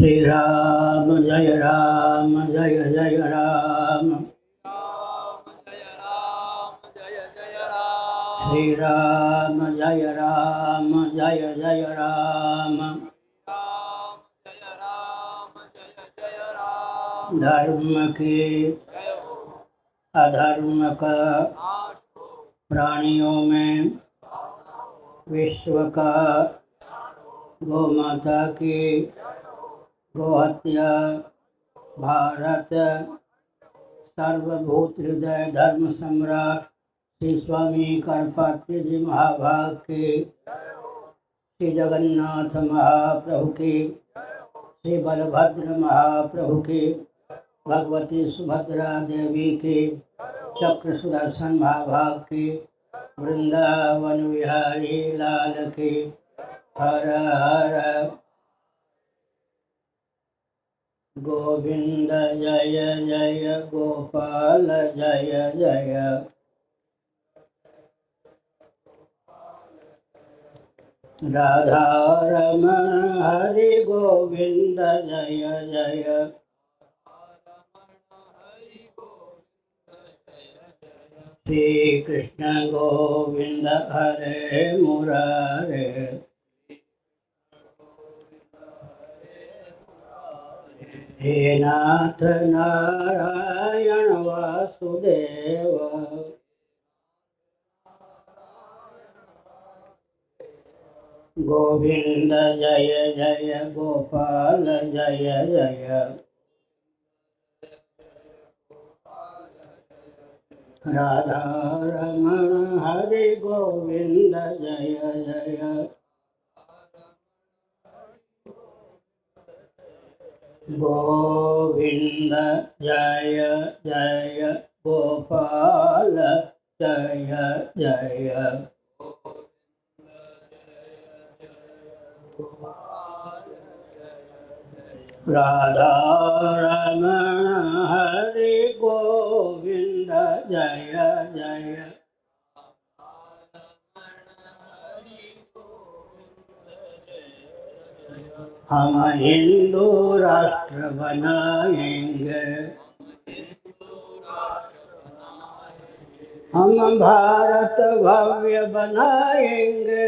श्री राम जय राम जय जय राम। श्री राम जय राम जय जय राम। धर्म के अधर्म का प्राणियों में विश्व का गौ माता की गोहत्या भारत सर्वभूत हृदय धर्म सम्राट श्री स्वामी करपात्री जी महाभाग के, श्री जगन्नाथ महाप्रभु के, श्री बलभद्र महाप्रभु के, भगवती सुभद्रा देवी के, चक्र सुदर्शन महाभाग के, वृंदावन विहारी लाल के। हर हर गोविंद जय जय गोपाल जय जय। राधा रमण हरि गोविंद जय जय। श्री कृष्ण गोविंद हरे मुरारे। हे नाथ नारायण वासुदेव। गोविंद जय जय गोपाल जय जय। राधा रमण हरि गोविंद जय जय। गोविंद जय जय गोपाल जय जय। राधा रमण हरि गोविंद जय जय। हम हिंदू राष्ट्र बनाएंगे, हम भारत भव्य बनाएंगे।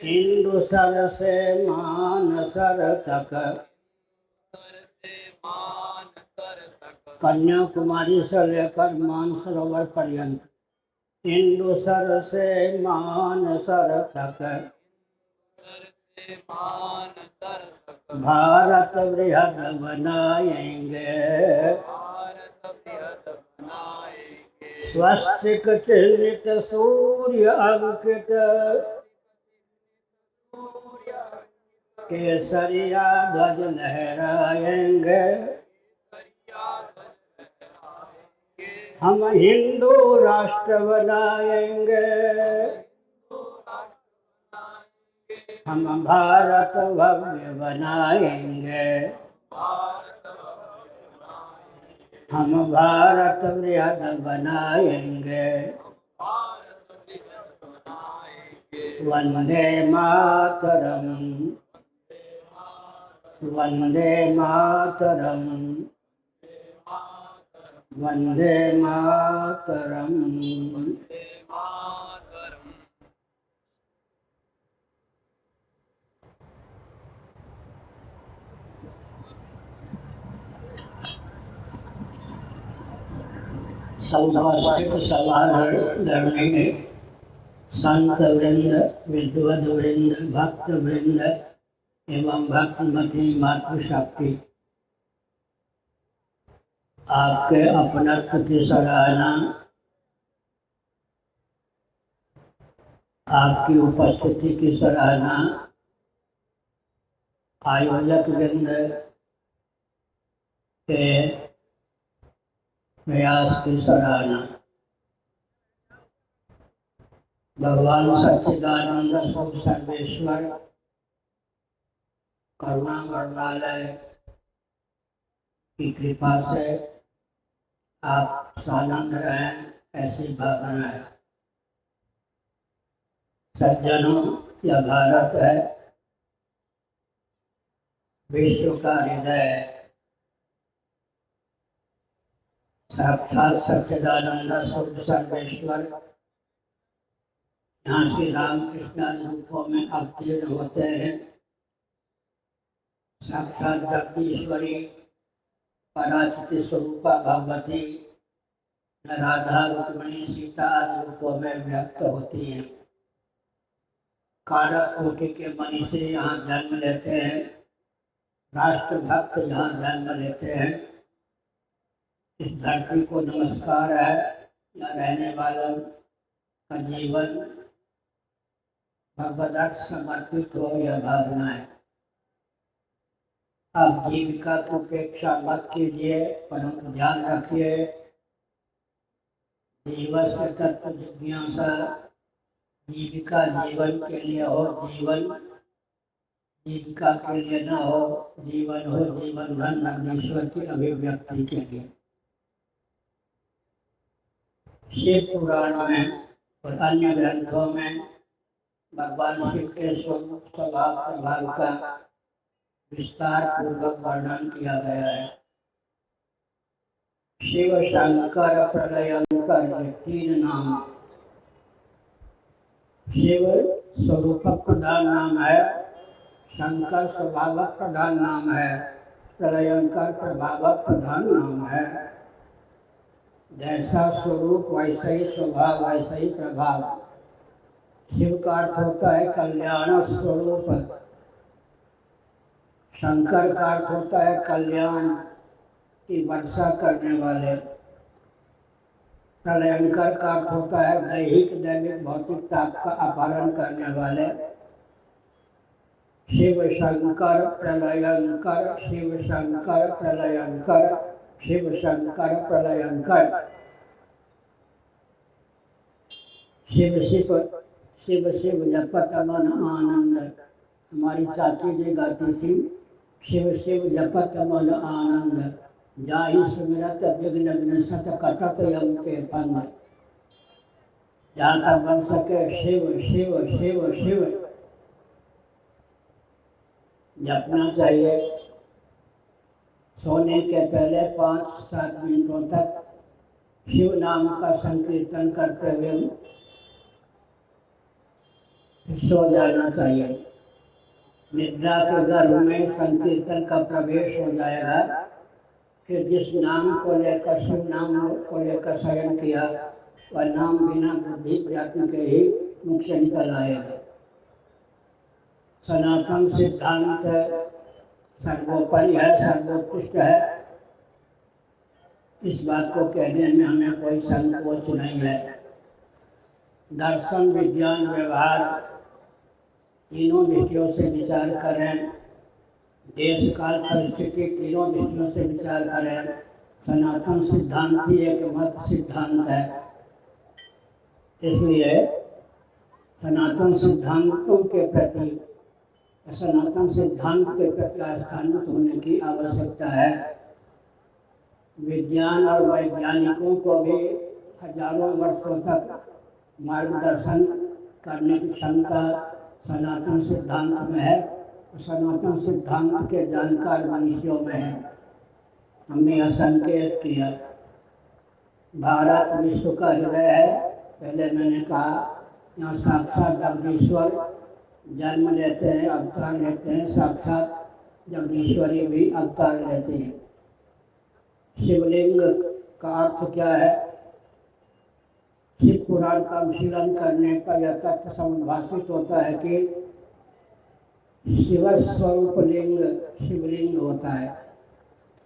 हिंदू सर से मान सर तक, कन्याकुमारी से लेकर मानसरोवर पर्यंत। हिंदू सर से मान सर तक, भारत बृहद बनाएंगे। स्वस्तिक चिह्नित सूर्य अंकित, केसरिया ध्वज लहराएंगे। हम हिंदू राष्ट्र बनाएंगे, हम भारत भव्य बनाएंगे। हम भारत बृहद बनाएंगे। वंदे मातरम, वंदे मातरम, वंदे मातरम। सर्वास्तिक समाधरणि संत वृंद, विद्वद वृंद, भक्त वृंद एवं भक्तिमती मातृशक्ति, आपके अपनत्व की सराहना, आपकी उपस्थिति की सराहना, आयोजक वृंद के प्रयास की सराहना। भगवान सच्चिदानंद स्वरूप सर्वेश्वर करुणा वर्णालय की कृपा से आप सानंद रहें, ऐसी भावना है। सज्जनों, यह भारत है, विश्व का हृदय साक्षात सच्चिदानंद स्वरूप सर्वेश्वर यहाँ श्री रामकृष्ण आदि रूपों में अवतीर्ण होते हैं। साक्षात जगदीश्वरी पराचिति स्वरूपा भगवती राधा रुक्मिणी सीता आदि रूपों में व्यक्त होती है। कारक कोटि के मनीषी यहाँ जन्म लेते हैं, राष्ट्र भक्त यहाँ जन्म लेते हैं। इस धरती को नमस्कार है, यहाँ रहने वालों का जीवन भगवदर्थ समर्पित हो, यह भावना है। आप जीविका की उपेक्षा मत कीजिए, परंतु ध्यान रखिए जीवस्य तत्व जिज्ञासा। जीविका जीवन के लिए हो, जीवन जीविका के लिए न हो। जीवन हो जीवन धन अग्निश्वर की अभिव्यक्ति के लिए। शिव पुराण में और अन्य ग्रंथों में भगवान शिव के स्वरूप स्वभाव प्रभाव का विस्तार पूर्वक वर्णन किया गया है। शिव शंकर प्रलयंकर ये तीन नाम। शिव स्वरूप प्रधान नाम है, शंकर स्वभाव प्रधान नाम है, प्रलयंकर प्रभाव प्रधान नाम है। जैसा स्वरूप वैसा ही स्वभाव वैसा ही प्रभाव। शिव का अर्थ होता है कल्याण स्वरूप, शंकर का अर्थ होता है कल्याण की वर्षा करने वाले, प्रलयंकर का अर्थ होता है दैहिक दैविक भौतिक ताप का अपहरण करने वाले। शिव शंकर प्रलयंकर, शिव शंकर प्रलयंकर, शिव शंकर प्रलयंकर। शिव शिव शिव शिव जपत मन आनंद। हमारी चाची जी गाती थी, शिव शिव जपत मन आनंद, जाहि सुमिरत विघ्न विनशत कटत यम के पंद। जहाँ तक बन सके शिव शिव शिव शिव जपना चाहिए। सोने के पहले 5-7 मिनटों तक शिव नाम का संकीर्तन करते हुए सो जाना चाहिए। निद्रा के गर्भ में संकीर्तन का प्रवेश हो जाएगा। फिर जिस नाम को लेकर शिव नाम को लेकर शयन किया, वह नाम बिना बुद्धि प्रयत्न के ही मुख से निकल आएगा। सनातन सिद्धांत सर्वोपरि है, सर्वोत्कृष्ट है। इस बात को कहने में हमें कोई संकोच नहीं है। दर्शन विज्ञान व्यवहार तीनों दृष्टियों से विचार करें, देश काल परिस्थिति तीनों दृष्टियों से विचार करें। सनातन सिद्धांत ही एक मत सिद्धांत है। इसलिए सनातन सिद्धांतों के प्रति, सनातन सिद्धांत के प्रति आस्थान्वित होने की आवश्यकता है। विज्ञान और वैज्ञानिकों को भी हजारों वर्षों तक मार्गदर्शन करने की क्षमता सनातन सिद्धांत में है। सनातन सिद्धांत के जानकार मनुष्यों में है। हमने यह संकेत किया। भारत विश्व का हृदय है। पहले मैंने कहा यहाँ साक्षात जगदीश्वर जन्म लेते हैं, अवतार लेते हैं। साक्षात जगदीश्वरी भी अवतार लेते हैं। शिवलिंग का अर्थ क्या है? शिव पुराण का अनुशीलन करने पर यह तथ्य समुद्भाषित होता है कि शिव स्वरूप लिंग शिवलिंग होता है।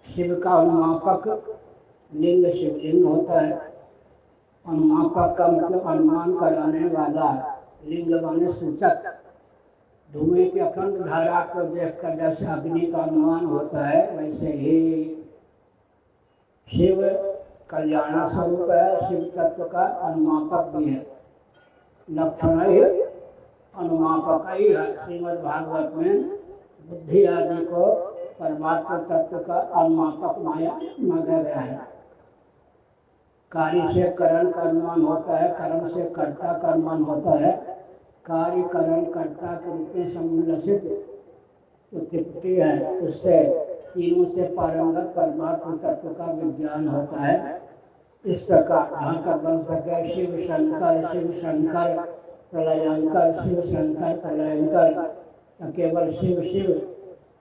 शिव का अनुमापक लिंग शिवलिंग होता है। अनुमापक का मतलब अनुमान कराने वाला, लिंग माने सूचक। धुएं की अखंड धारा को देखकर जैसे अग्नि का अनुमान होता है, वैसे ही शिव कल्याण स्वरूप है। शिव तत्व का अनुमापक भी है। लक्षण ही अनुमापक ही है। श्रीमद् भागवत में बुद्धि आदि को परमात्मा तत्व का अनुमापक माना गया है। कार्य से करण का अनुमान होता है, करण से कर्ता का अनुमान होता है। कार्य करण कर्ता के रूप में समुल्लसित जो त्रिपुटी है उससे तीनों से पारंगत परमात्मा तत्व का विज्ञान होता है। इस प्रकार जहाँ तक बन सके शिव शंकर प्रलयंकर, शिव शंकर प्रलयंकर, केवल शिव शिव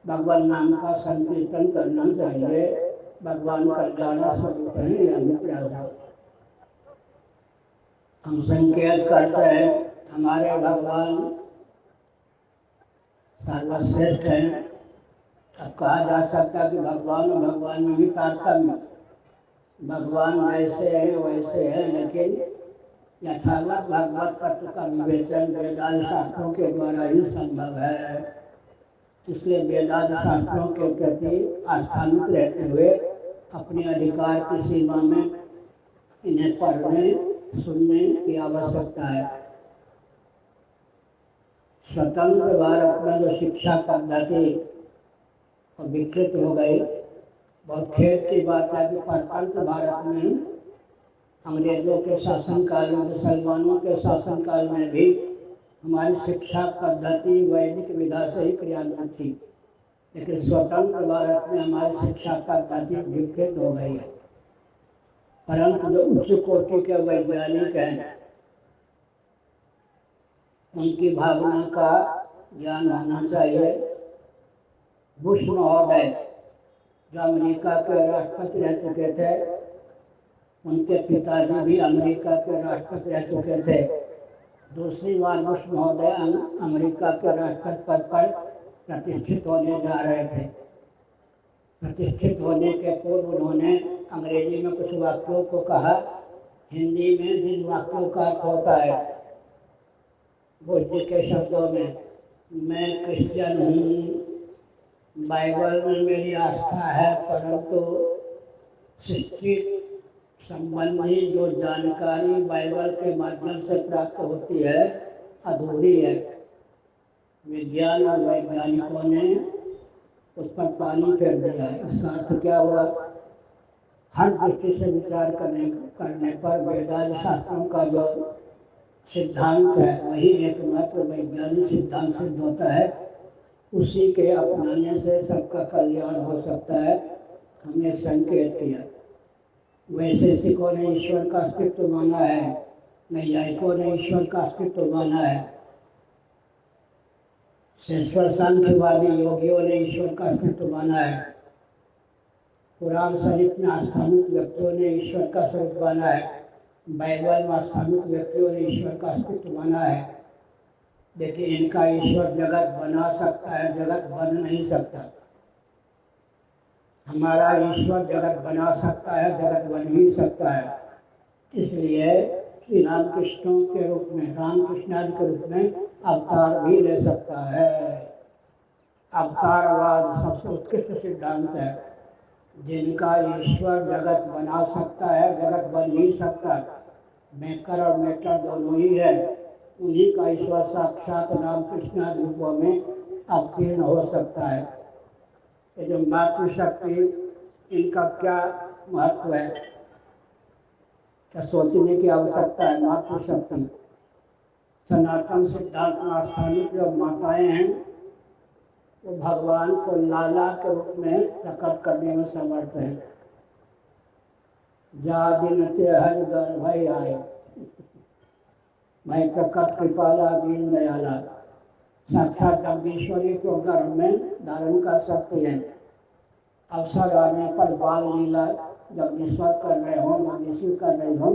भगवान नाम का संकीर्तन करना चाहिए। भगवान कल्याण स्वरूप है यह अभिप्राय होगा। हम संकेत करते हैं हमारे भगवान सर्वश्रेष्ठ हैं। अब कहा जा सकता है कि भगवान और भगवान में भी तारतम्य, भगवान जैसे है वैसे है, लेकिन यथावत भगवत तत्व का विवेचन वेदांत शास्त्रों के द्वारा ही संभव है। इसलिए वेदांत शास्त्रों के प्रति आस्थान्वित रहते हुए अपने अधिकार की सीमा में इन्हें पढ़ने सुनने की आवश्यकता है। स्वतंत्र भारत में जो शिक्षा पद्धति विकृत हो गई, बहुत खेद की बात है कि परतंत्र भारत में अंग्रेजों के शासनकाल में, मुसलमानों के शासनकाल में भी हमारी शिक्षा पद्धति वैदिक विधा से ही क्रियान्वित थी, लेकिन स्वतंत्र भारत में हमारी शिक्षा पद्धति विकृत हो गई है। परंतु जो उच्च कोटि के वैज्ञानिक हैं उनकी भावना का ज्ञान होना चाहिए। बुश महोदय जो अमेरिका के राष्ट्रपति रह चुके थे, उनके पिताजी भी अमेरिका के राष्ट्रपति रह चुके थे। दूसरी बार बुश महोदय अमेरिका के राष्ट्रपति पद पर प्रतिष्ठित होने जा रहे थे। प्रतिष्ठित होने के पूर्व उन्होंने अंग्रेजी में कुछ वाक्यों को कहा। हिंदी में जिन वाक्यों का अर्थ होता है, बुश जी के शब्दों में, मैं क्रिश्चियन हूँ, बाइबल में मेरी आस्था है, परंतु सृष्टि संबंधी जो जानकारी बाइबल के माध्यम से प्राप्त होती है अधूरी है। विज्ञान और वैज्ञानिकों ने उस पर पानी फेर दिया है। इसका अर्थ क्या हुआ? हर दृष्टि से विचार करने पर वेदांत शास्त्रों का जो सिद्धांत है वही एकमात्र वैज्ञानिक सिद्धांत सिद्ध होता है। उसी के अपनाने से सबका कल्याण हो सकता है। हमने संकेत किया। वैशेषिकों ने ईश्वर का अस्तित्व माना है, नैयायिकों ने ईश्वर का अस्तित्व माना है, शेष्वर सांख्यवादी योगियों ने ईश्वर का अस्तित्व माना है, कुरान शरीफ में आस्थानिक व्यक्तियों ने ईश्वर का स्वरूप माना है, बाइबल में आस्थानिक व्यक्तियों ने ईश्वर का अस्तित्व माना है। लेकिन इनका ईश्वर जगत बना सकता है, जगत बन नहीं सकता। हमारा ईश्वर जगत बना सकता है, जगत बन ही सकता है। इसलिए श्री रामकृष्णों के रूप में, रामकृष्णादि के रूप में अवतार भी ले सकता है। अवतारवाद सबसे उत्कृष्ट सिद्धांत है। जिनका ईश्वर जगत बना सकता है, जगत बन ही सकता है, मेकर और मेटर दोनों ही है, उन्हीं का ईश्वर साक्षात रामकृष्ण आदि रूपों में अवतीर्ण हो सकता है। ये जो मातृशक्ति, इनका क्या महत्व है, क्या सोचने की आवश्यकता है। मातृशक्ति सनातन सिद्धांत में आस्थानिक जो माताएं हैं वो भगवान को लाला के रूप में प्रकट करने में समर्थ हैं। जा दिन ते हर घर भाई आए, भाई प्रकट कृपाला दीन दयाला, साक्षात जगदीश्वरी को गर्भ में धारण कर सकती है। अवसर आने पर बाल लीला जगदीश्वर कर रहे हों, जगदीश्वर कर रहे हों,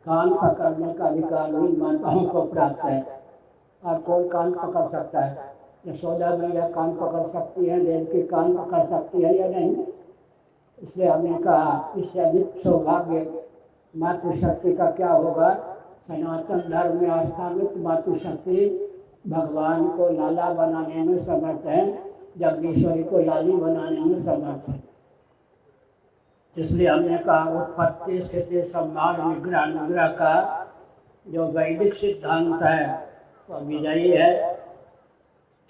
कान पकड़ने का अधिकार भी माताओं को प्राप्त है। और कौन कान पकड़ सकता है? यशोदा मैया कान पकड़ सकती है, देवकी कान पकड़ सकती है या नहीं? इसलिए हमने कहा इससे अधिक सौभाग्य मातृशक्ति का क्या होगा। सनातन धर्म में आस्थानिक मातृशक्ति भगवान को लाला बनाने में समर्थ है, जगदीश्वरी को लाली बनाने में समर्थ है। इसलिए हमने कहा उत्पत्ति स्थिति संहार निग्रह अनुग्रह का जो वैदिक सिद्धांत है वह विजयी है।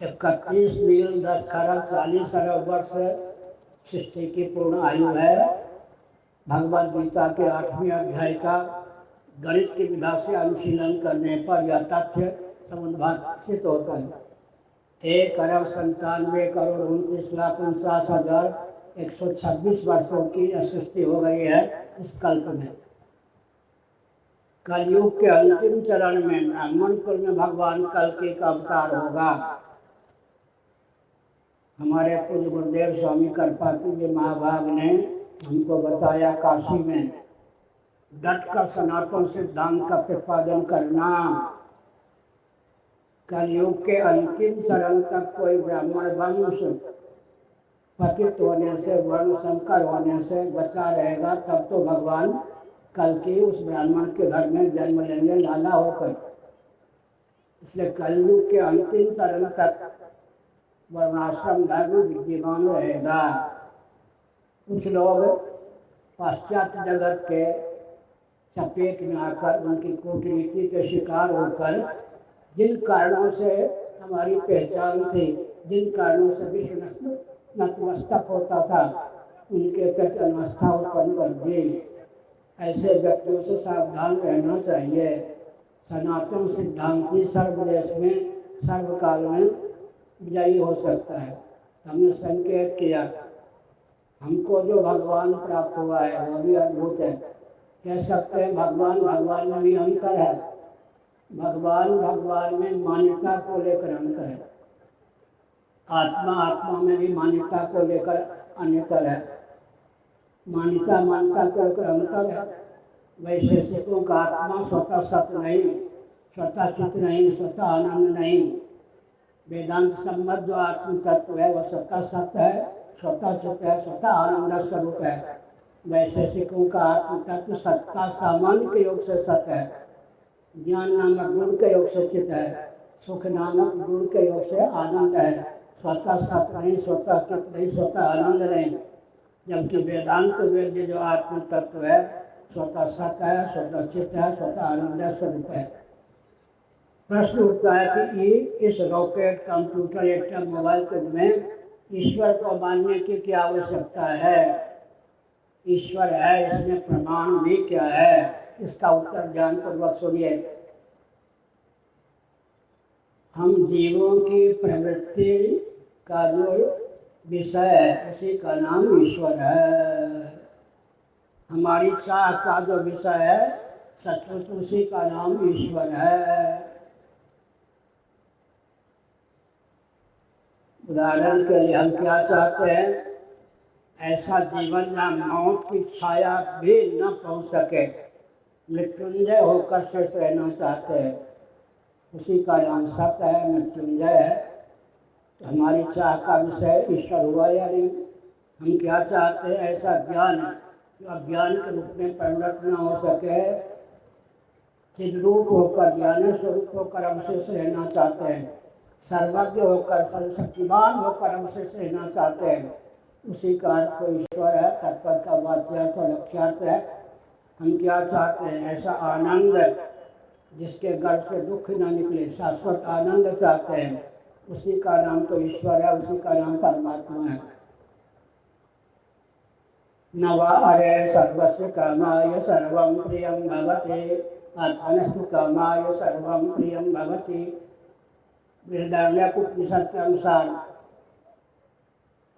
31 नील 10 खरब 40 अरब वर्ष सृष्टि की पूर्ण आयु है। भगवद गीता के 8वें अध्याय का गणित की विधा से अनुशीलन करने पर यह तथ्य समुद्भाषित होता है। 1,97,29,49,126 वर्षों की सृष्टि हो गई है इस कल्प में। कलयुग के अंतिम चरण में ब्राह्मण कुल में भगवान कल्कि का अवतार होगा। हमारे पूज्य गुरुदेव स्वामी करपाती जी महाभाग ने हमको बताया, काशी में डट कर सनातन सिद्धांत का प्रतिपादन करना। कलयुग के अंतिम चरण तक कोई ब्राह्मण वंश पतित होने से, वर्ण संकर होने से बचा रहेगा, तब तो भगवान कल्कि उस ब्राह्मण के घर में जन्म लेंगे लाला होकर। इसलिए कलयुग के अंतिम चरण तक वर्णाश्रम धर्म विद्यमान रहेगा। कुछ लोग पाश्चात्य जगत के चपेट में आकर, उनकी कूटनीति के शिकार होकर, जिन कारणों से हमारी पहचान थी, जिन कारणों से विश्व नतमस्तक होता था, उनके प्रति अनास्था उत्पन्न कर दी। ऐसे व्यक्तियों से सावधान रहना चाहिए। सनातन सिद्धांती सर्वदेश में सर्वकाल में विजयी हो सकता है। हमने संकेत किया, हमको जो भगवान प्राप्त हुआ है वो भी अद्भुत है। कह सकते हैं भगवान भगवान में भी अंतर है। भगवान भगवान में मान्यता को लेकर अंतर है, आत्मा आत्मा में भी मान्यता को लेकर अन्यतर है। मान्यता मान्यता को लेकर अंतर है। वैशेषिकों का आत्मा स्वतः सत्य नहीं, स्वतः चित्त नहीं, स्वतः आनंद नहीं। वेदांत सम्मत जो आत्म तत्व है वह स्वतः सत्य है, स्वतः चित्त है, स्वतः आनंद स्वरूप है। वैशेषिकों का आत्म तत्व सत्ता सामान्य के योग से सत्य है, ज्ञान नामक गुण के योग से चित्त है, सुख नामक गुण के योग से आनंद है। स्वतः सत्य नहीं, स्वतः चित्त नहीं, स्वतः आनंद नहीं। जबकि वेदांत वेद्य जो आत्म तत्व है स्वतः सत्य है, स्वतः चित्त है, स्वतः आनंद स्वरूप है। प्रश्न उठता है कि इस रॉकेट, कंप्यूटर, एटम, मोबाइल के में ईश्वर को मानने की क्या आवश्यकता है? ईश्वर है, इसमें प्रमाण भी क्या है? इसका उत्तर ध्यानपूर्वक सुनिए। हम जीवों की प्रवृत्ति का जो विषय है उसी का नाम ईश्वर है। हमारी चाह का जो विषय है सचमुच उसी का नाम ईश्वर है। उदाहरण के लिए हम क्या चाहते हैं? ऐसा जीवन जहाँ मौत की छाया भी न पहुँच सके, मृत्युंजय होकर शेष रहना चाहते हैं। उसी का नाम सत्य है, मृत्युंजय है। तो हमारी चाह का विषय ईश्वर हुआ या नहीं? हम क्या चाहते हैं? ऐसा ज्ञान जो अज्ञान के रूप में परिणत न हो सके, चिद्रूप होकर, ज्ञान स्वरूप होकर हम शेष रहना चाहते हैं। सर्वज्ञ होकर, सर्वशक्तिमान होकर हम शेष रहना चाहते हैं। उसी का अर्थ तो ईश्वर है। तत्पद का वाच्यार्थ और लक्ष्यार्थ है। हम क्या चाहते हैं? ऐसा आनंद जिसके गर्भ से दुख न निकले, शाश्वत आनंद चाहते हैं। उसी का नाम तो ईश्वर है, उसी का नाम परमात्मा है। न वा अरे सर्वस्य कामाय सर्वं प्रियं भवति, आत्मनस्तु कामाय सर्वं प्रियं भवति। बृहदारण्यकोपनिषद के अनुसार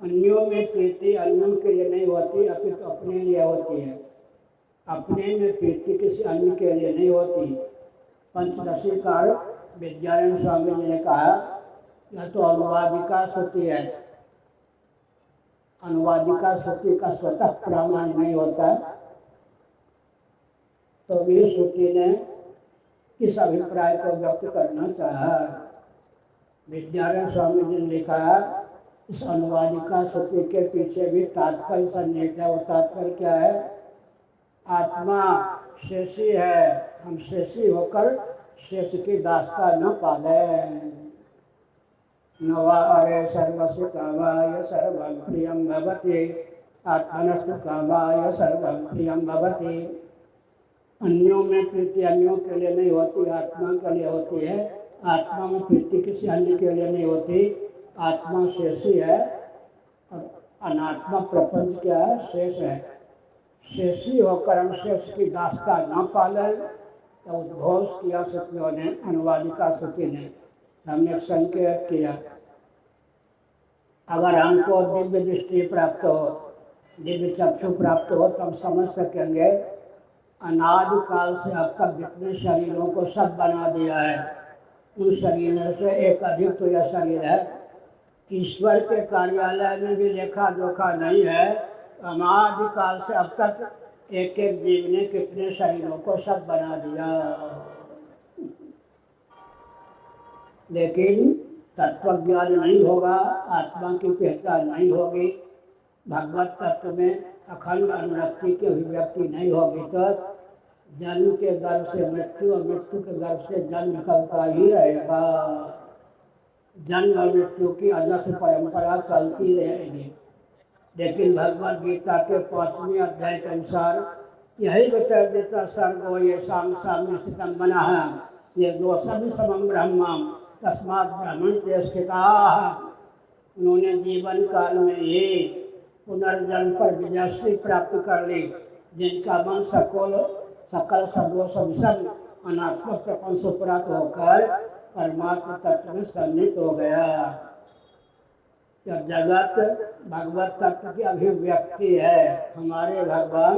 अन्यों में प्रीति अन्यों के लिए नहीं होती, अपितु अपने लिए होती है। अपने में प्रीति किसी अन्य के लिए नहीं होती। पंचदशीकार विद्यारायण स्वामी जी ने कहा, यह तो अनुवादिका श्रुति है। अनुवादिका श्रुति का स्वतः प्रमाण नहीं होता। तो भी श्रुति ने किस अभिप्राय को व्यक्त करना चाहा? विद्यारायण स्वामी जी ने लिखा, इस अनुवादिका श्रुति के पीछे भी तात्पर्य सन्निहित है। वो तात्पर्य क्या है? आत्मा शेषी है, हम शेषी होकर शेष की दास्ता न पालें। न वा अरे सर्वस्य कामाय सर्वं प्रियं भवति, आत्मनस्तु कामाय सर्वं प्रियं भवति। अन्यों में प्रीति अन्यों के लिए नहीं होती, आत्मा के लिए होती है। आत्मा में प्रीति किसी अन्य के लिए नहीं होती। आत्मा शेषी है और अनात्मा प्रपंच क्या है? शेष है। शेषी होकर हम शेष की दास्ता न पालें, तो उद्घोष किया श्रुतियों ने, अनुवादिका श्रुति ने। हमने संकेत किया अगर हमको दिव्य दृष्टि प्राप्त हो, दिव्य चक्षु प्राप्त हो, तब समझ सकेंगे अनादि काल से अब तक जितने शरीरों को सब बना दिया है, उन शरीरों से एक अधिक तो यह शरीर है। ईश्वर के कार्यालय में भी लेखा जोखा नहीं है। अनादि काल से अब तक एक एक जीव ने कितने शरीरों को सब बना दिया। लेकिन तत्व ज्ञान नहीं होगा, आत्मा की पहचान नहीं होगी, भगवत तत्व में अखंड अनुरक्ति की अभिव्यक्ति नहीं होगी, तो जन्म के गर्भ से मृत्यु और मृत्यु के गर्भ से जन्म निकलता ही रहेगा। जन्म और मृत्यु की अजस्र परंपरा चलती रहेगी। लेकिन भगवद गीता के 5वें अध्याय के अनुसार यही बता देता, सर्गो ये शाम साम्य स्थितम मनः निर्दोषम समम ब्रह्म तस्मात् ब्रह्मण ते स्थिताः। उन्होंने जीवन काल में ही पुनर्जन्म पर विजयश्री प्राप्त कर ली, जिनका मन सकल सदोष विषम अनात्मक प्रपंच से प्राप्त होकर परमात्मा तत्व में सन्निहित हो गया। जब जगत भगवत तत्व की अभिव्यक्ति है, हमारे भगवान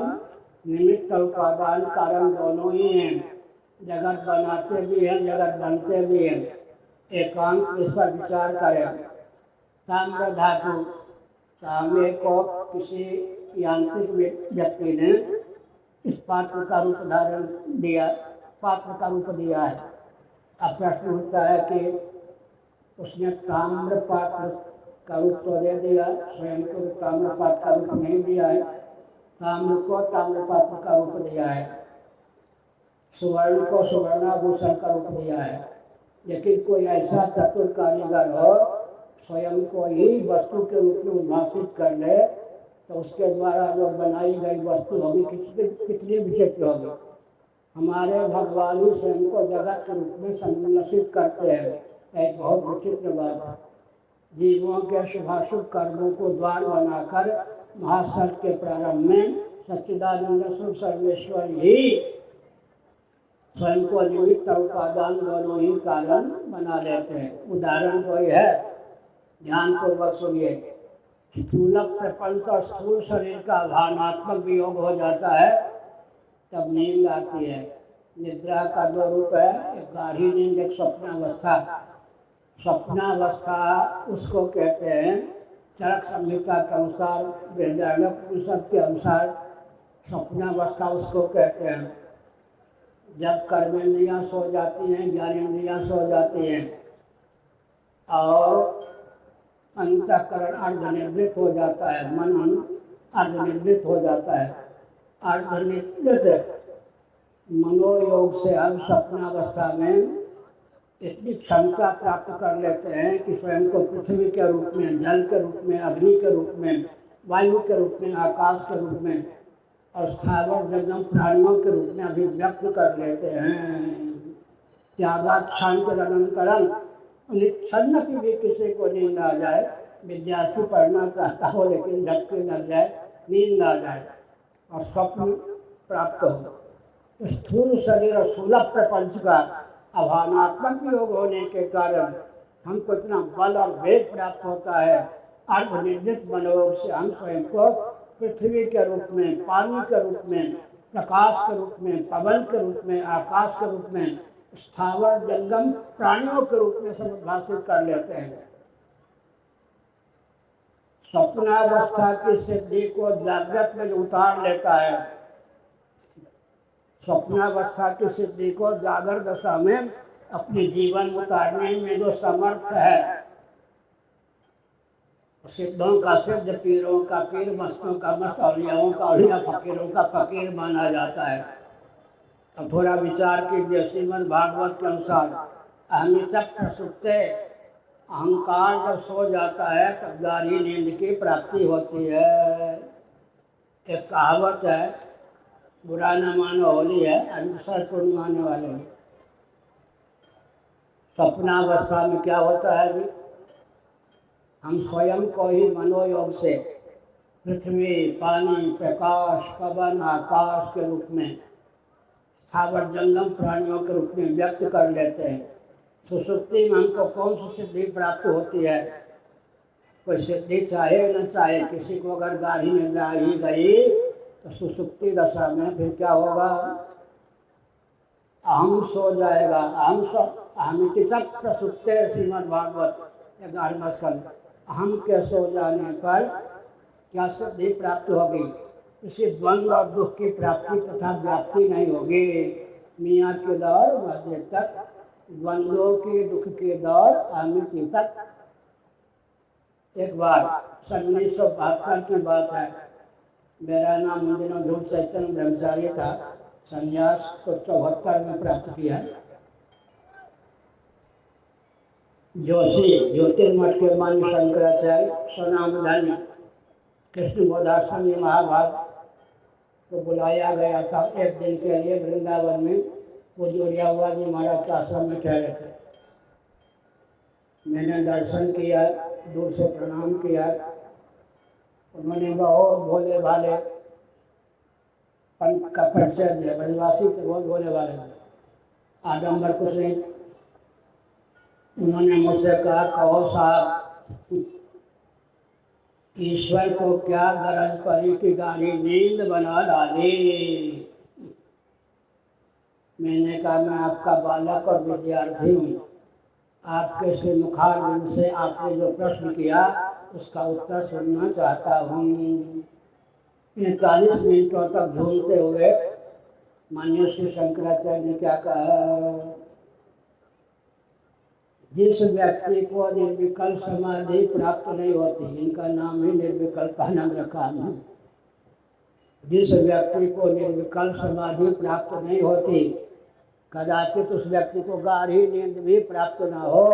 निमित्त और उपादान कारण दोनों ही हैं। जगत बनाते भी हैं, जगत बनते भी हैं। एकांत इस पर विचार करें। ताम्र धातु, तांबे को किसी यांत्रिक व्यक्ति ने इस पात्र का रूप धारण दिया, पात्र का रूप दिया है। अब प्रश्न उठता है कि उसने ताम्र पात्र का रूप तो दे दिया, स्वयं को ताम्र पात्र का रूप नहीं दिया है। ताम्र को ताम्र पात्र का रूप दिया है, सुवर्ण को सुवर्णाभूषण का रूप दिया है। लेकिन कोई ऐसा चतुर कारीगर हो, स्वयं को ही वस्तु के रूप में उद्भाषित कर ले, तो उसके द्वारा जो बनाई गई वस्तु होगी कितनी विचित्र होगी। हमारे भगवान ही स्वयं को जगत के रूप में संलक्षित करते हैं। एक बहुत विचित्र बात है। जीवों के शुभाशुभ कर्मों को द्वार बनाकर महासर्ग के प्रारंभ में सच्चिदानंद स्वरूप सर्वेश्वर ही स्वयं को निमित्त और उपादान दोनों ही कारण बना लेते हैं। उदाहरण कोई है, ध्यानपूर्वक सुनिए। स्थूल प्रपंच और स्थूल शरीर का भावनात्मक वियोग हो जाता है, तब नींद आती है। निद्रा का दो रूप है, एक गाढ़ी नींद, एक स्वप्नावस्था। स्वप्नावस्था उसको कहते हैं, चरक संहिता के अनुसार, बृहदारण्यक के अनुसार स्वप्नावस्था उसको कहते हैं जब कर्मेंद्रियां सो जाती हैं, ज्ञानेंद्रियां सो जाती हैं और अंतःकरण अर्धनिवृत्त हो जाता है, मन अर्धनिवृत्त हो जाता है। अर्धनिवृत्त मनोयोग से हम स्वप्नावस्था में इतनी क्षमता प्राप्त कर लेते हैं कि स्वयं को पृथ्वी के रूप में, जल के रूप में, अग्नि के रूप में, वायु के रूप में, आकाश के रूप में और स्थावर जंगम प्राणियों के रूप में अभिव्यक्त कर लेते हैं। त्यागाक्षांतरनंतरम, क्षण की भी किसी को नींद आ जाए, विद्यार्थी पढ़ना चाहता हो लेकिन झपकी लग जाए, नींद आ जाए और स्वप्न प्राप्त हो, तो स्थूल शरीर और स्थूल प्रपंच का आभानात्मक योग होने के कारण हमको इतना बल और वेग प्राप्त होता है। अर्धनिर्जित मनोयोग से हम स्वयं को पृथ्वी के रूप में, पानी के रूप में, प्रकाश के रूप में, पवन के रूप में, आकाश के रूप में, स्थावर जंगम प्राणियों के रूप में समुद्भाषित कर लेते हैं। स्वप्नावस्था की सिद्धि को जागृत में उतार लेता है। स्वप्नावस्था की सिद्धि को जागर दशा में अपने जीवन उतारने में जो समर्थ है, सिद्धों का सिद्ध, पीरों का पीर, मस्तों का मस्त, औलियाओं का औलिया, फकीरों का फकीर माना जाता है। अब थोड़ा विचार कीजिए। श्रीमद् भागवत के अनुसार अहमिता प्रसुप्ते, अहंकार जब सो जाता है तब गाढ़ी नींद की प्राप्ति होती है। एक कहावत है, बुरा न मानो होली है, अनुसार पूर्ण मानने वाले। स्वप्नावस्था में क्या होता है जी, हम स्वयं को ही मनोयोग से पृथ्वी, पानी, प्रकाश, पवन, आकाश के रूप में, स्थावर जंगम प्राणियों के रूप में व्यक्त कर लेते हैं। सुसुप्ति में हमको कौन सी सिद्धि प्राप्त होती है? कोई सिद्धि चाहे न चाहे, किसी को अगर गाढ़ी निद्रा ही गई तो सुसुप्ति दशा में फिर क्या होगा? अहम सो जाएगा। अहमिति तक प्रसुप्ते श्रीमद्भागवत 11वां स्कंद। अहम के सो जाने पर क्या सिद्धि प्राप्त होगी? इसी द्वंद्व और दुख की प्राप्ति तथा व्याप्ति नहीं होगी। मियाँ के दौर मध्य तक, द्वंद्वों के दुख के दौर अहमिति तक। एक बार 1972 की बात है, मेरा नाम उन दिनों ध्रुव चैतन्य ब्रह्मचारी था। संन्यास को 74 में प्राप्त किया। जोशी ज्योतिर्मठ के मान शंकराचार्य स्वनामधन्य कृष्ण बोधाश्रम में महाभाग को बुलाया गया था। एक दिन के लिए वृंदावन में पूज्य हुआ जी महाराज के आश्रम में ठहरे थे। मैंने दर्शन किया, दूर से प्रणाम किया। उन्होंने बहुत भोले भाले पंथ का परिचय दिया। ब्रजवासी थे, बहुत भोले भाले थे, आडम्बर कुछ नहीं। उन्होंने मुझसे कहा, कहो साहब, ईश्वर को क्या गरज पड़ी कि गाड़ी नींद बना डाली? मैंने कहा, मैं आपका बालक और विद्यार्थी हूँ। आपके श्रीमुखारविंद से आपने जो प्रश्न किया उसका उत्तर सुनना चाहता हूँ। 45 मिनटों तक झूमते हुए माननीय श्री शंकराचार्य ने क्या कहा? जिस व्यक्ति को निर्विकल्प समाधि प्राप्त नहीं होती, इनका नाम ही निर्विकल्प का नाम रखा है। जिस व्यक्ति को निर्विकल्प समाधि प्राप्त नहीं होती, कदाचित उस व्यक्ति को गाढ़ी नींद भी प्राप्त न हो।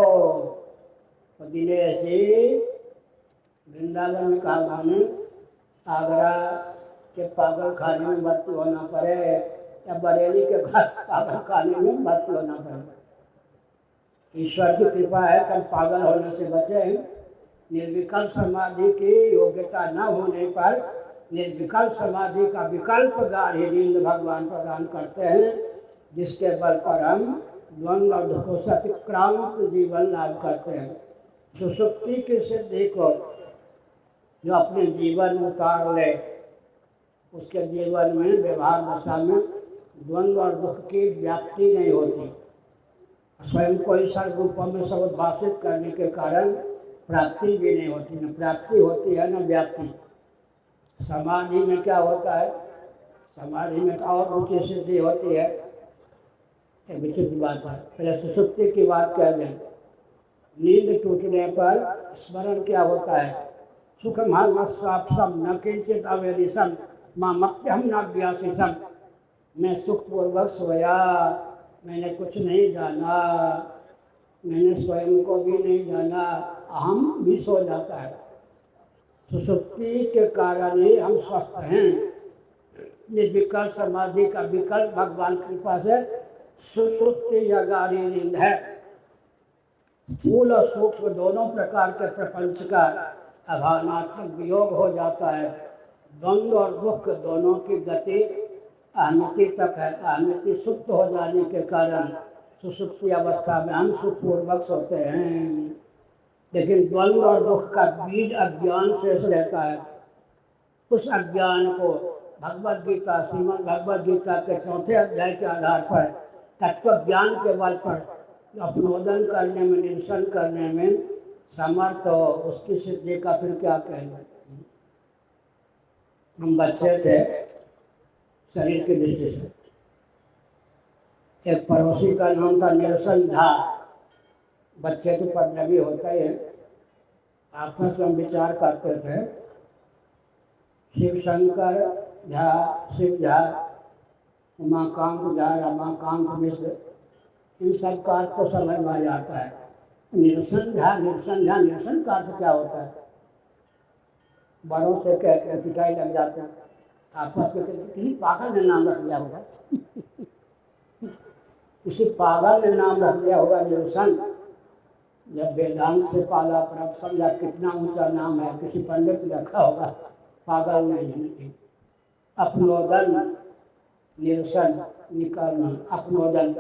तो दिनेश जी वृंदावन में कहा, माने आगरा के पागल खाने में भर्ती होना पड़े या बरेली के पागल खाने में भर्ती होना पड़े। ईश्वर की कृपा है कि हम पागल होने से बचे। निर्विकल्प समाधि की योग्यता न होने पर निर्विकल्प समाधि का विकल्प गाढ़ी नींद भगवान प्रदान करते हैं, जिसके बल पर हम द्वंद्व और दुखों से अतिक्रांत जीवन लाभ करते हैं। सुसुप्ति की सिद्धि को जो अपने जीवन में उतार ले, उसके जीवन में व्यवहार दशा में द्वंद्व और दुख की व्याप्ति नहीं होती। स्वयं को ईश्वर रूपों में समुद्भाषित करने के कारण प्राप्ति भी नहीं होती। न प्राप्ति होती है न व्याप्ति। समाधि में क्या होता है? समाधि में तो और ऊंची सिद्धि होती है। एक विचित्र बात है। पहले सुसुप्ति की बात कह दें। नींद टूटने पर स्मरण क्या होता है? सुखमहमस्वाप्सम न किंचित अवेदिशम मामप्यहम नाभ्यासिशम। मैं सुखपूर्वक सोया, मैंने कुछ नहीं जाना, मैंने स्वयं को भी नहीं जाना, अहम भी सो जाता है। सुसुप्ति के कारण ही हम स्वस्थ हैं। निर्विकल्प समाधि का विकल्प भगवान की कृपा से सुसुप्ति या गाढ़ी नींद है। स्थूल और सूक्ष्म दोनों प्रकार के प्रपंच का अभावनात्मक वियोग हो जाता है। द्वंद्व और दुख दोनों की गति अहमिति तक है। अहमिति सुप्त हो जाने के कारण सुसुप्ति अवस्था में हम सुखपूर्वक सोते हैं। लेकिन द्वंद्व और दुख का बीज अज्ञान शेष रहता है। उस अज्ञान को भगवद गीता, श्रीमद् भगवद गीता के 4थे अध्याय के आधार पर तत्व ज्ञान के बल पर अपनोदन करने में, निरसन करने में समर्थ हो, उसकी सिद्धि का फिर क्या कहना। हम बच्चे थे शरीर की दृष्टि से। एक पड़ोसी का नाम था निरसन झा। बच्चे तो पदवी होता ही है। आपस में विचार करते थे। शिव शंकर झा, शिव झा, उमाकांत झा, रमाकांत मिश्र, इन सब का अर्थ तो समझ में आ जाता है। निरसन झा, निरसन झा, निरसन का अर्थ क्या होता है? बड़ों से कहते हैं, पिटाई लग जाते हैं। आपस में किसी पागल ने नाम रख दिया होगा किसी पागल ने नाम रख दिया होगा निरसन। जब वेदांत से पाला पर समझा कितना ऊंचा नाम है। किसी पंडित ने रखा होगा, पागल नहीं। अपनोदन, निरसन, निकलना, अपनोदन,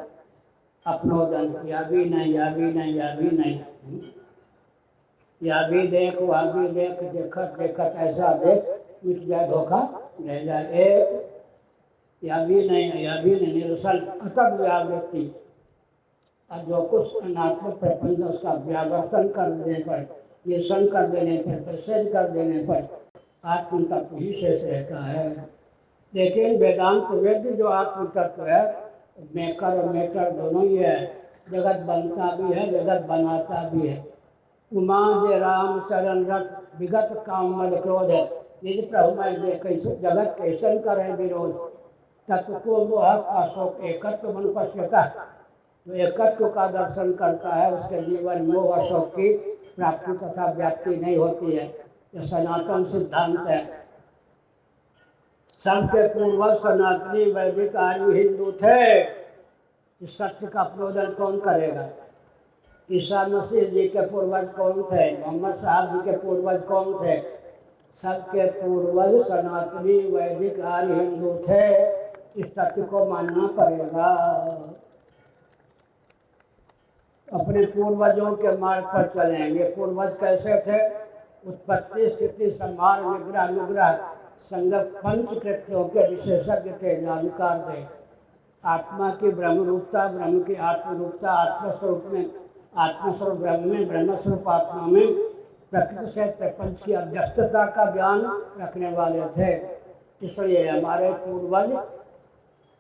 अपनोदन, या भी नहीं, या भी नहीं, या भी नहीं। या भी देख वह भी देख, देखत देखत ऐसा देख मिट जाए धोखा रह जाए। एक या भी नहीं, या भी नहीं, निरसल अतक व्यावृत्ति। और जो कुछ अनात्मक प्रपंच उसका व्यावर्तन कर देने पर, निरसन कर देने पर, प्रसिद्ध कर देने पर आत्म तत्व ही शेष रहता है। लेकिन वेदांत वेद जो आत्म तत्व है, मेकर और मेटर दोनों ही है। जगत बनता भी है, जगत बनाता भी है। उमा जे राम चरण रथ विगत काम मद क्रोध है। यदि प्रभु मैं कैसे जगत कैसन करे विरोध, तत्व को मोह अशोक एकत्व मन पश्यता। जो एकत्व का दर्शन करता है उसके जीवन मोह अशोक की प्राप्ति तथा व्याप्ति नहीं होती है। यह सनातन सिद्धांत है। सबके पूर्वज सनातनी वैदिक आर्य हिंदू थे। इस सत्य का प्रोदन कौन करेगा? ईसा मसीह जी के पूर्वज कौन थे? मोहम्मद साहब जी के पूर्वज कौन थे? सबके पूर्वज सनातनी वैदिक आर्य हिंदू थे। इस तथ्य को मानना पड़ेगा। अपने पूर्वजों के मार्ग पर चलेंगे। पूर्वज कैसे थे? उत्पत्ति स्थिति संहार निग्रह अनुग्रह संगत पंच कृत्यों के विशेषज्ञ थे, जानकार थे। आत्मा की ब्रह्म रूपता, ब्रह्म की आत्म रूपता, आत्मस्वरूप में आत्मस्वरूप ब्रह्म में, ब्रह्मस्वरूप आत्मा में प्रकृति से प्रपंच की अध्यक्षता का ज्ञान रखने वाले थे। इसलिए हमारे पूर्वज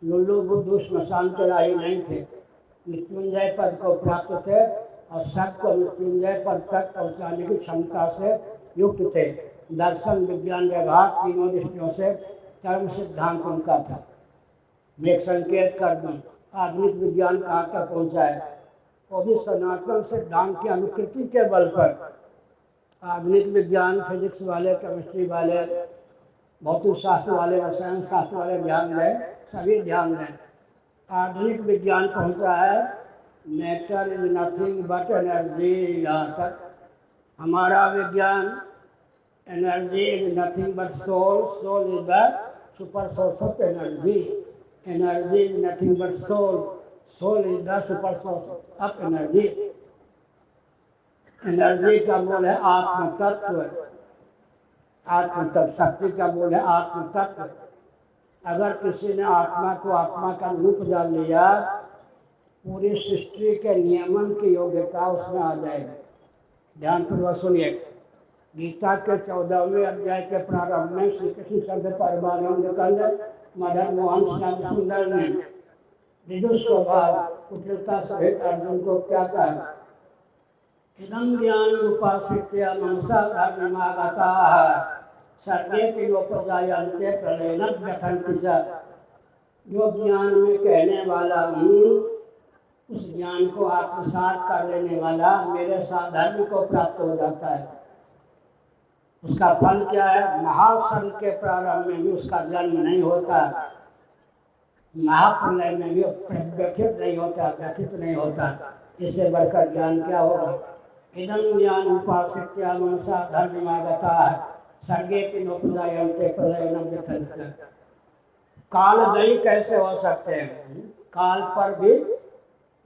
लुल्लू बुद्धू श्मशान के राही नहीं थे। मृत्युंजय पद को प्राप्त थे और सबको मृत्युंजय पद तक पहुंचाने की क्षमता से युक्त थे। दर्शन विज्ञान व्यवहार तीनों दृष्टियों से कर्म सिद्धांत उनका था। मैं एक संकेत कर दूँ, आधुनिक विज्ञान कहाँ तक पहुँचा है? वो भी सनातन सिद्धांत की अनुकृति के बल पर। आधुनिक विज्ञान फिजिक्स वाले, केमिस्ट्री वाले, भौतिक शास्त्र वाले, रसायन शास्त्र वाले ध्यान दें, सभी ध्यान दें। आधुनिक विज्ञान पहुंचा है matter is nothing but energy. यहाँ तक हमारा विज्ञान energy is nothing but soul, soul is the super source of energy, energy is nothing but soul, soul is the super source of energy. Energy का मूल है आत्म तत्व, आत्म तत्व। शक्ति का मूल है आत्म तत्व। अगर किसी ने आत्मा को आत्मा का रूप जान लिया, पूरी सृष्टि के नियमन की योग्यता उसमें आ जाएगी। ध्यानपूर्वक सुनिए। गीता के 14वें अध्याय के प्रारंभ में श्री कृष्ण शब्द परमानंद कंद मदन मोहन श्याम सुंदर ने विदुष स्वभाव कुटिलता सहित अर्जुन को क्या कहा? इदं ज्ञान उपासित्य मनसा धर्ममागता सर्गे पिलोपजायन्ते प्रलयन व्यथन्ति च। जो ज्ञान में कहने वाला हूँ, उस ज्ञान को आत्मसात कर लेने वाला मेरे साथ धर्म को प्राप्त हो जाता है। उसका फल क्या है? महासंग के प्रारंभ में भी उसका जन्म नहीं होता, महाप्रलय में भी व्यथित नहीं होता, व्यथित नहीं होता। इससे बढ़कर ज्ञान क्या होगा? इदं ज्ञान उपासित्य मनसा धर्ममागता सर्गे पिलोपजायन्ते प्रलयन व्यथन्ति च। कालदयी कैसे हो सकते हैं? काल पर भी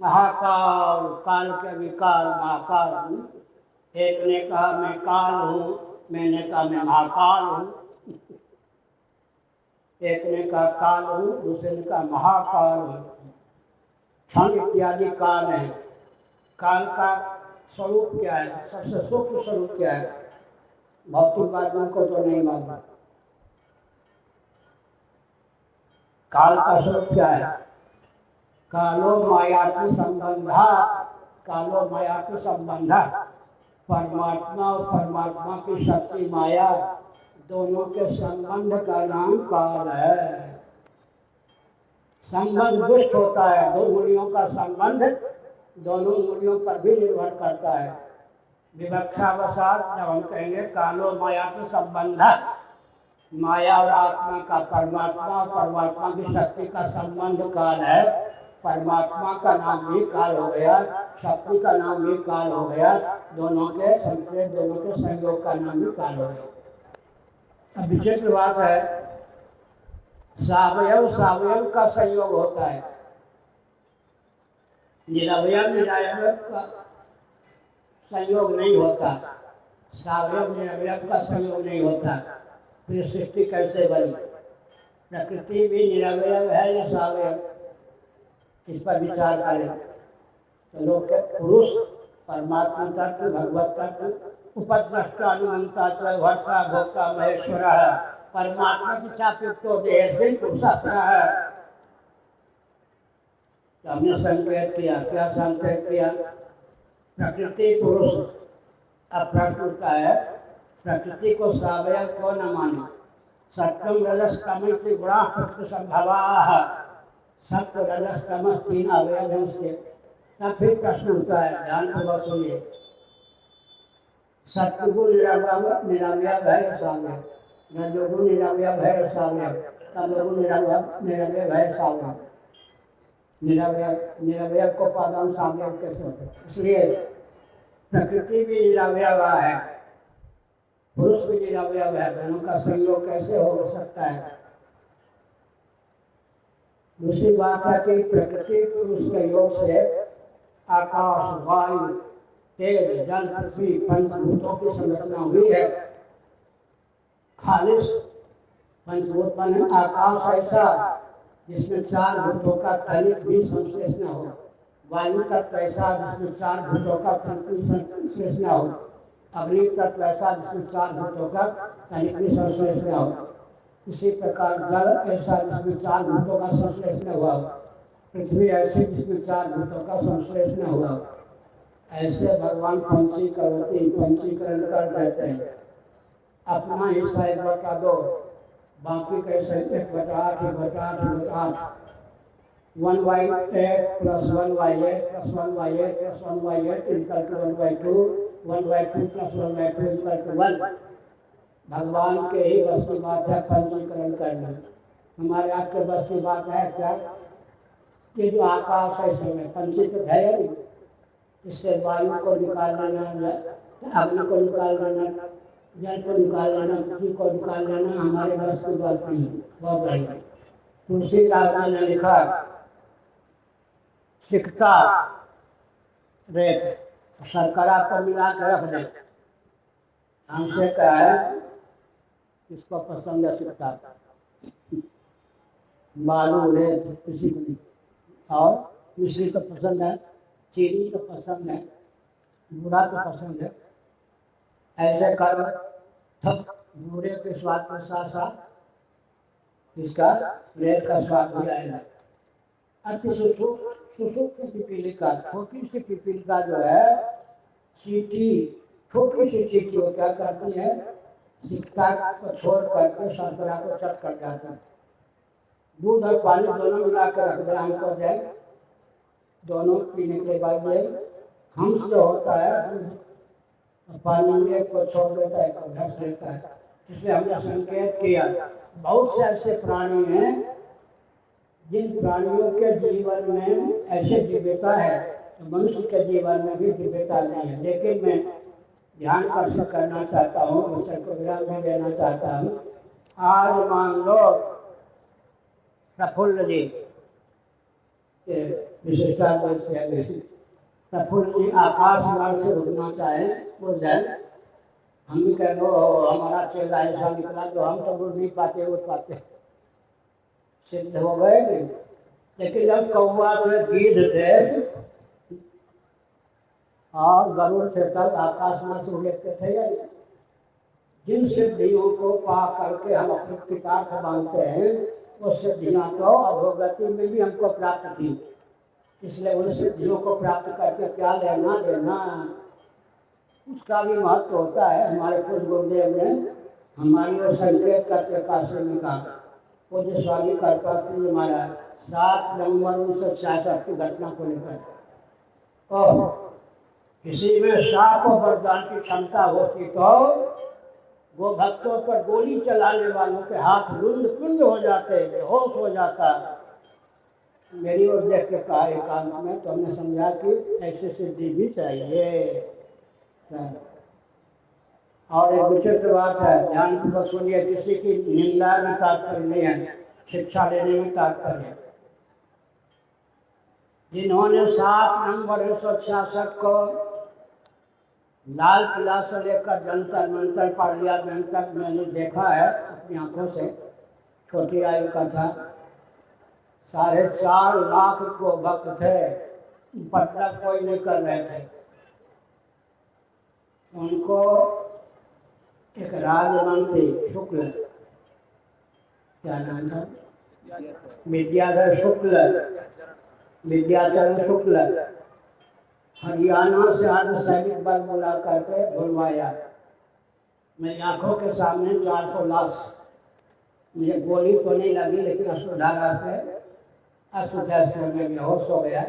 महाकाल, काल के विकाल महाकाल। एक ने कहा मैं काल हूँ, मैंने कहा मैं महाकाल हूँ। एक ने कहा काल हूँ, दूसरे ने कहा महाकाल हूँ। क्षण इत्यादि काल है। काल का स्वरूप क्या है? सबसे सूक्ष्म स्वरूप क्या है? भौतिकवादियों को तो नहीं मालूम। काल का स्वरूप क्या है? कालो मायात्म संबंधा, कालो मायात्म संबंधा। परमात्मा और परमात्मा की शक्ति माया दोनों के संबंध का नाम काल है। संबंध दुष्ट होता है। दो मूलियों का संबंध दोनों मूलियों पर भी निर्भर करता है। विवक्षावसात जब हम कहेंगे कालो मायात्म संबंध, माया और आत्मा का, परमात्मा और परमात्मा की शक्ति का संबंध काल है। परमात्मा का नाम भी काल हो गया, शक्ति का नाम भी काल हो गया। दोनों के संयोग, दोनों के संयोग का नाम भी काल हो गया। अब विचित्र बात है, सावयव सावयव का संयोग होता है, निरवयव निरवयव का संयोग नहीं होता। सावयव निरवयव का संयोग नहीं होता, फिर सृष्टि कैसे बनी? प्रकृति भी निरवयव है या सावयव, इस पर विचार करें तो लोग के पुरुष परमात्मा तत्व, भगवत तत्व, उपद्रष्टा अनुमंता च भर्ता भोक्ता महेश्वर है, परमात्मा की चाप्युक्तो देहेस्मिन् पुरुषः परः। तो हमने संकेत किया, क्या संकेत किया? प्रकृति पुरुष अप्रकृत है, प्रकृति को सावयव क्यों न माने? सत्वम रजस तम इति गुणा प्रकृति संभवाः, सत्व रजस तम तीन अवयव हैं उसके। तब फिर प्रश्न उठता है, ध्यान पूर्वक सुनिए, सत्वगुण निरवयव है सावयव, रजोगुण निरवयव है सावयव, तमोगुण निरवयव है सावयव। निरवयव को पादान सावयव कैसे होते? इसलिए प्रकृति भी निरवयव है, पुरुष भी निरवयव है, दोनों का संयोग कैसे हो सकता है? दूसरी बात है कि प्रकृति पुरुष के योग से आकाश, वायु, तेज, जल, पृथ्वी पंचभूतों की संरचना हुई है। खालिश पंचभूत बने, आकाश ऐसा जिसमें चार भूतों का तनिक भी संश्लेष न हो, वायु तत्व ऐसा जिसमें चार भूतों का तनिक भी संश्लेष न हो, अग्नि तत्व ऐसा जिसमें चार भूतों का तनिक भी संश्लेष न हो, इसी प्रकार जल ऐसा जिसमें चार भूतों का संश्लेष न हुआ, पृथ्वी ऐसी जिसमें चार भूतों का संश्लेष न हुआ। ऐसे भगवान पंचीकरण कर देते हैं। अपना हिस्सा 1/2, बाकी कैसे 1/8, 1/8, 1/8, 1/8 + 1/8 + 1/8 + 1/8 = 1/2, 1/2 + 1/2 = 1। भगवान के ही बस की बात है पंचीकरण करना, हमारे आपके बस की बात है क्या? कि जो आकाश है समय पंचीकृत है नहीं, इससे वायु को निकाल लेना, अग्नि को निकाल लेना, जल को निकाल लेना, पृथ्वी को निकाल लेना हमारे बस की बात नहीं। बहुत बढ़िया। तुलसीदास ने लिखा, सिकता रेत शर्करा पर मिला के रख दे, हमसे क्या है, किसको पसंद है सिकता? बालू रेत किसी को नहीं, और मिश्री तो पसंद है, चीनी तो पसंद है, बुरा तो पसंद है। ऐसे कर बुरे के स्वाद के साथ साथ इसका रेत का स्वाद भी आएगा। अति सुसूक्ष्म पिपीलिका, छोटी सी पिपीलिका जो है, चींटी, छोटी सी चींटी वो क्या करती है, सिकता को छोड़ करके शर्करा को चट कर जाता है। दूध और पानी दोनों मिला कर रख दे, हमको दे, दोनों पीने के बाद दे, हंस जो होता है दूध पानी में को छोड़ देता है, को ढस लेता है। इसलिए हमने संकेत किया, बहुत से ऐसे प्राणी हैं जिन प्राणियों के जीवन में ऐसे दिव्यता है, तो मनुष्य के जीवन में भी दिव्यता नहीं है। लेकिन मैं ध्यान आकर्षण करना चाहता हूँ, बच्चों को विराम में देना चाहता हूँ। आज मान लो प्रफुल्ल जी के विशेषता प्रफुल्ल जी आकाश मार्ग से उड़ना चाहे उड़ जाए, हम भी कह दो हमारा चेला ऐसा निकला जो हम तो उड़ नहीं पाते, उड़ पाते, सिद्ध हो गए नहीं। लेकिन जब कौवा थे, गीध थे और गरुड़ थे, तब आकाश में से उड़ लेते थे या नहीं? जिन सिद्धियों को पा करके हम अपने पितार्थ मानते हैं, वो सिद्धियाँ तो अधोगति में भी हमको प्राप्त थी, इसलिए उन सिद्धियों को प्राप्त करके क्या लेना देना, उसका भी महत्व होता है। हमारे पूज्य गुरुदेव ने हमारी ओर संकेत करके काशी में कहा, पूज्य स्वामी करपात्री जी महाराज 7 नवंबर 1966 की घटना को लेकर, और किसी में शाप और वरदान की क्षमता होती तो वो भक्तों पर गोली चलाने वालों के हाथ लुंड पुंड हो जाते, बेहोश हो जाता। मेरी ओर देख के कहा एकांत में, तो हमने समझा कि ऐसी सिद्धि भी चाहिए। और एक विचित्र बात है, ध्यानपूर्वक सुनिए, किसी की निंदा में तात्पर्य नहीं है, शिक्षा लेने में तात्पर्य है। जिन्होंने 7 नवंबर 1966 को लाल किला से लेकर जंतर मंतर पार्लियामेंट तक मैंने देखा है अपनी आंखों से, छोटी आयु का था। 4.5 लाख को भक्त थे, पतला कोई नहीं कर रहे थे। उनको एक राजमंत्री शुक्ल, क्या नाम था, विद्याधर शुक्ल, विद्याचरण शुक्ल, हरियाणा से अर्धसैनिक बल बुला करके बुलवाया। मेरी आंखों के सामने 400 लाश। मुझे गोली तो नहीं लगी, लेकिन अश्रुधारा से अश्रुगैस से मैं बेहोश हो गया।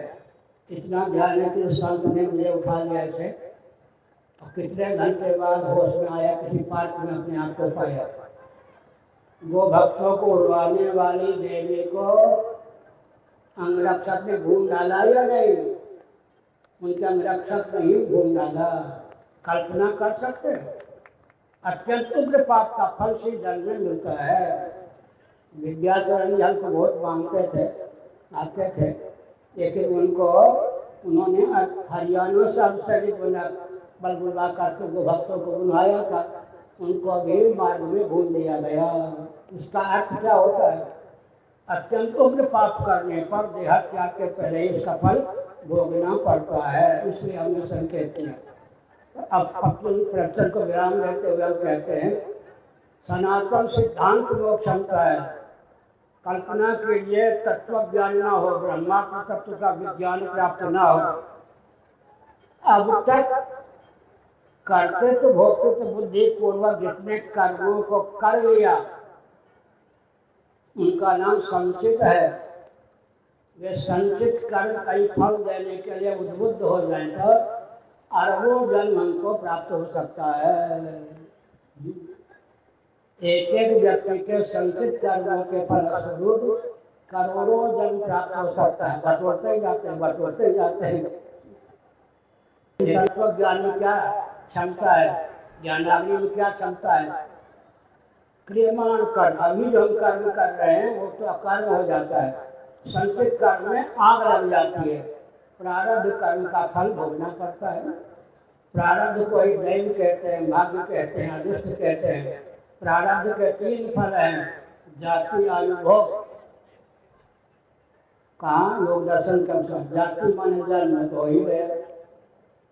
इतना ध्यान है कि संत ने मुझे उठा लिया ऐसे, और कितने घंटे बाद होश में आया, किसी पार्क में अपने आप को पाया। वो भक्तों को उड़वाने वाली देवी को अंगरक्षक ने घूम डाला या नहीं? उनके अंगरक्षक ने ही घूम डाला। कल्पना कर सकते? अत्यंत उग्र पाप का फल श्री जन्म में मिलता है। विद्याचरण जल को बहुत मांगते थे, आते थे, लेकिन उन्होंने हरियाणा से अवसरित बल बुलवा करके वो भक्तों को बुलवाया था, उनको भी मार्ग में भूल दिया गया। इसका अर्थ क्या होता है? अत्यंत उग्र पाप करने पर देहत्याग के पहले ही इसका फल भोगना पड़ता है। इसलिए हमने संकेत किया। अब अपने प्रवचन को विराम देते हुए हम कहते हैं, सनातन सिद्धांत वो क्षमता है। कल्पना कीजिए तत्व ज्ञान ना हो, ब्रह्मात्म तत्व का विज्ञान प्राप्त ना हो, अब तक करते तो भोगते तो बुद्धि पूर्वक जितने कर्मों को कर लिया उनका नाम संचित है। वे संचित कर्म कई फल देने के लिए उद्बुद्ध हो जाए तो अरबों जन्म हमको प्राप्त हो सकता है। एक एक व्यक्ति के संचित कर्मों के फलस्वरूप करोड़ों जन्म प्राप्त हो सकता है। बटोरते ही जाते हैं, बटोरते ही जाते हैं। तत्व ज्ञान में क्या क्षमता है? ज्ञानाग्नि में क्या क्षमता है? क्रियमान कर्म। अभी जो हम कर्म कर रहे हैं वो तो अकर्म हो जाता है। संचित कर्म में आग लग जाती है। प्रारब्ध कर्म का फल भोगना पड़ता है। प्रारब्ध को ही दैव कहते हैं, भाग्य कहते हैं, अदृष्ट कहते हैं। प्रारब्ध के 3 फल हैं, जाति, आयु, भोग। कहाँ? योग दर्शन के अनुसार जाति माने जन्म तो ही गया,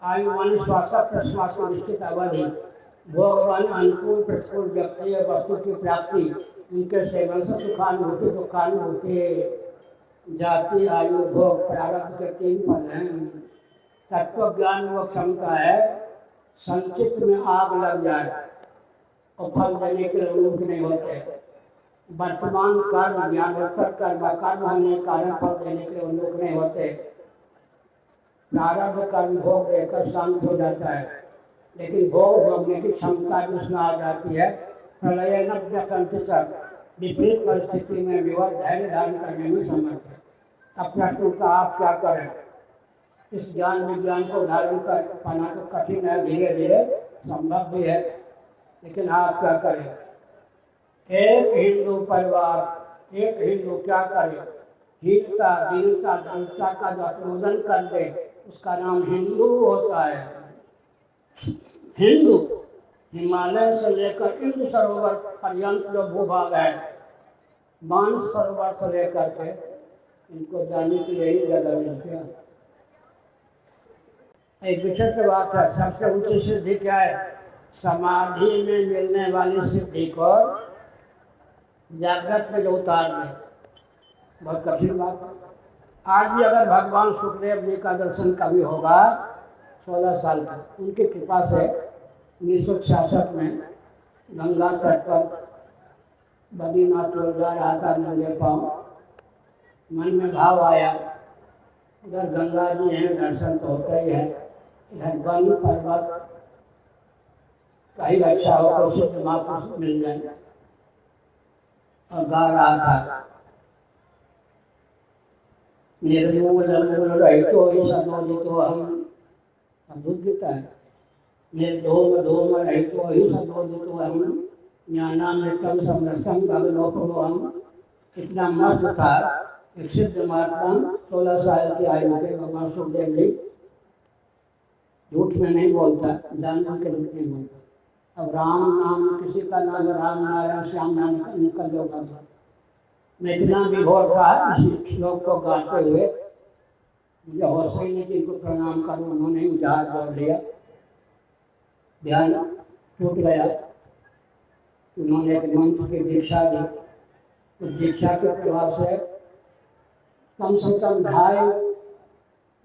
आयु माने श्वास प्रश्वास की निश्चित अवधि, भोग माने अनुकूल प्रतिकूल व्यक्ति या वस्तु की प्राप्ति, उनके सेवन से सुखानुभूति दुखानुभूति। जाति, आयु, भोग, प्रारब्ध के 3 फल हैं। तत्व ज्ञान वो क्षमता है, संचित में आग लग जाए और फल देने के लिए उन्मुख नहीं होते। वर्तमान कर्म ज्ञानोत्तर कर्म कर्म होने के कारण फल देने के लिए उन्मुख नहीं होते। प्रारब्ध कर्म भोग देकर शांत हो जाता है, लेकिन भोग भोगने की क्षमता जिसमें आ जाती है, प्रलय नव्यतंत्र विपरीत परिस्थिति में भी वह धैर्य धारण करने में समर्थ है। अब प्रश्न उठता, आप क्या करें? इस ज्ञान विज्ञान को धारण कर पाना तो कठिन है, धीरे धीरे संभव भी है, लेकिन आप क्या करें? एक हिंदू परिवार, एक हिंदू क्या करे? हीनता, दीनता, दरिद्रता का जो अपनोदन कर दे उसका नाम हिंदू होता है। हिंदू हिमालय से लेकर इंद्र सरोवर पर्यंत जो भूभाग है, मानस सरोवर से लेकर के इनको जाने के लिए ही जगह मिल गया। एक विचित्र बात है, सबसे ऊंची सिद्धि क्या है? समाधि में मिलने वाली सिद्धि को जागृत में जो उतार दे, बहुत कठिन बात है। आज भी अगर भगवान सुखदेव जी का दर्शन कभी होगा 16 साल का, उनकी कृपा से 1966 में गंगा तट पर बद्रीनाथ लोग जा रहा था नंगे पाँव, मन में भाव आया उधर गंगा जी हैं, दर्शन तो होता ही है, इधर वन पर्वत कहीं अच्छा हो तो सिद्ध महापुरुष मिल जाए, और गा रहा था निर्मूल मूल रहितो ही सदोदितो हम। अद्भुत गीता है। निर्धूम धूम रहितो ही सदोदितो हम, ज्ञानामृतम समरसम गगनोपमो हम। इतना मस्त था। एक सिद्ध महात्मा 16 साल की आयु के भगवान सुखदेव जी झूठ में नहीं बोलता, जानवर के झूठ नहीं बोलता। अब राम नाम किसी का नाम राम नारायण श्याम नाम निकल जाऊंगा तो मैं इतना विभोर था इस श्लोक को गाते हुए, मुझे होश ही नहीं कि इनको प्रणाम करूं। उन्होंने ही मुझे हाथ जोड़ लिया, ध्यान टूट गया। उन्होंने एक मंत्र की दीक्षा दी, उस दीक्षा के प्रभाव से कम 2.5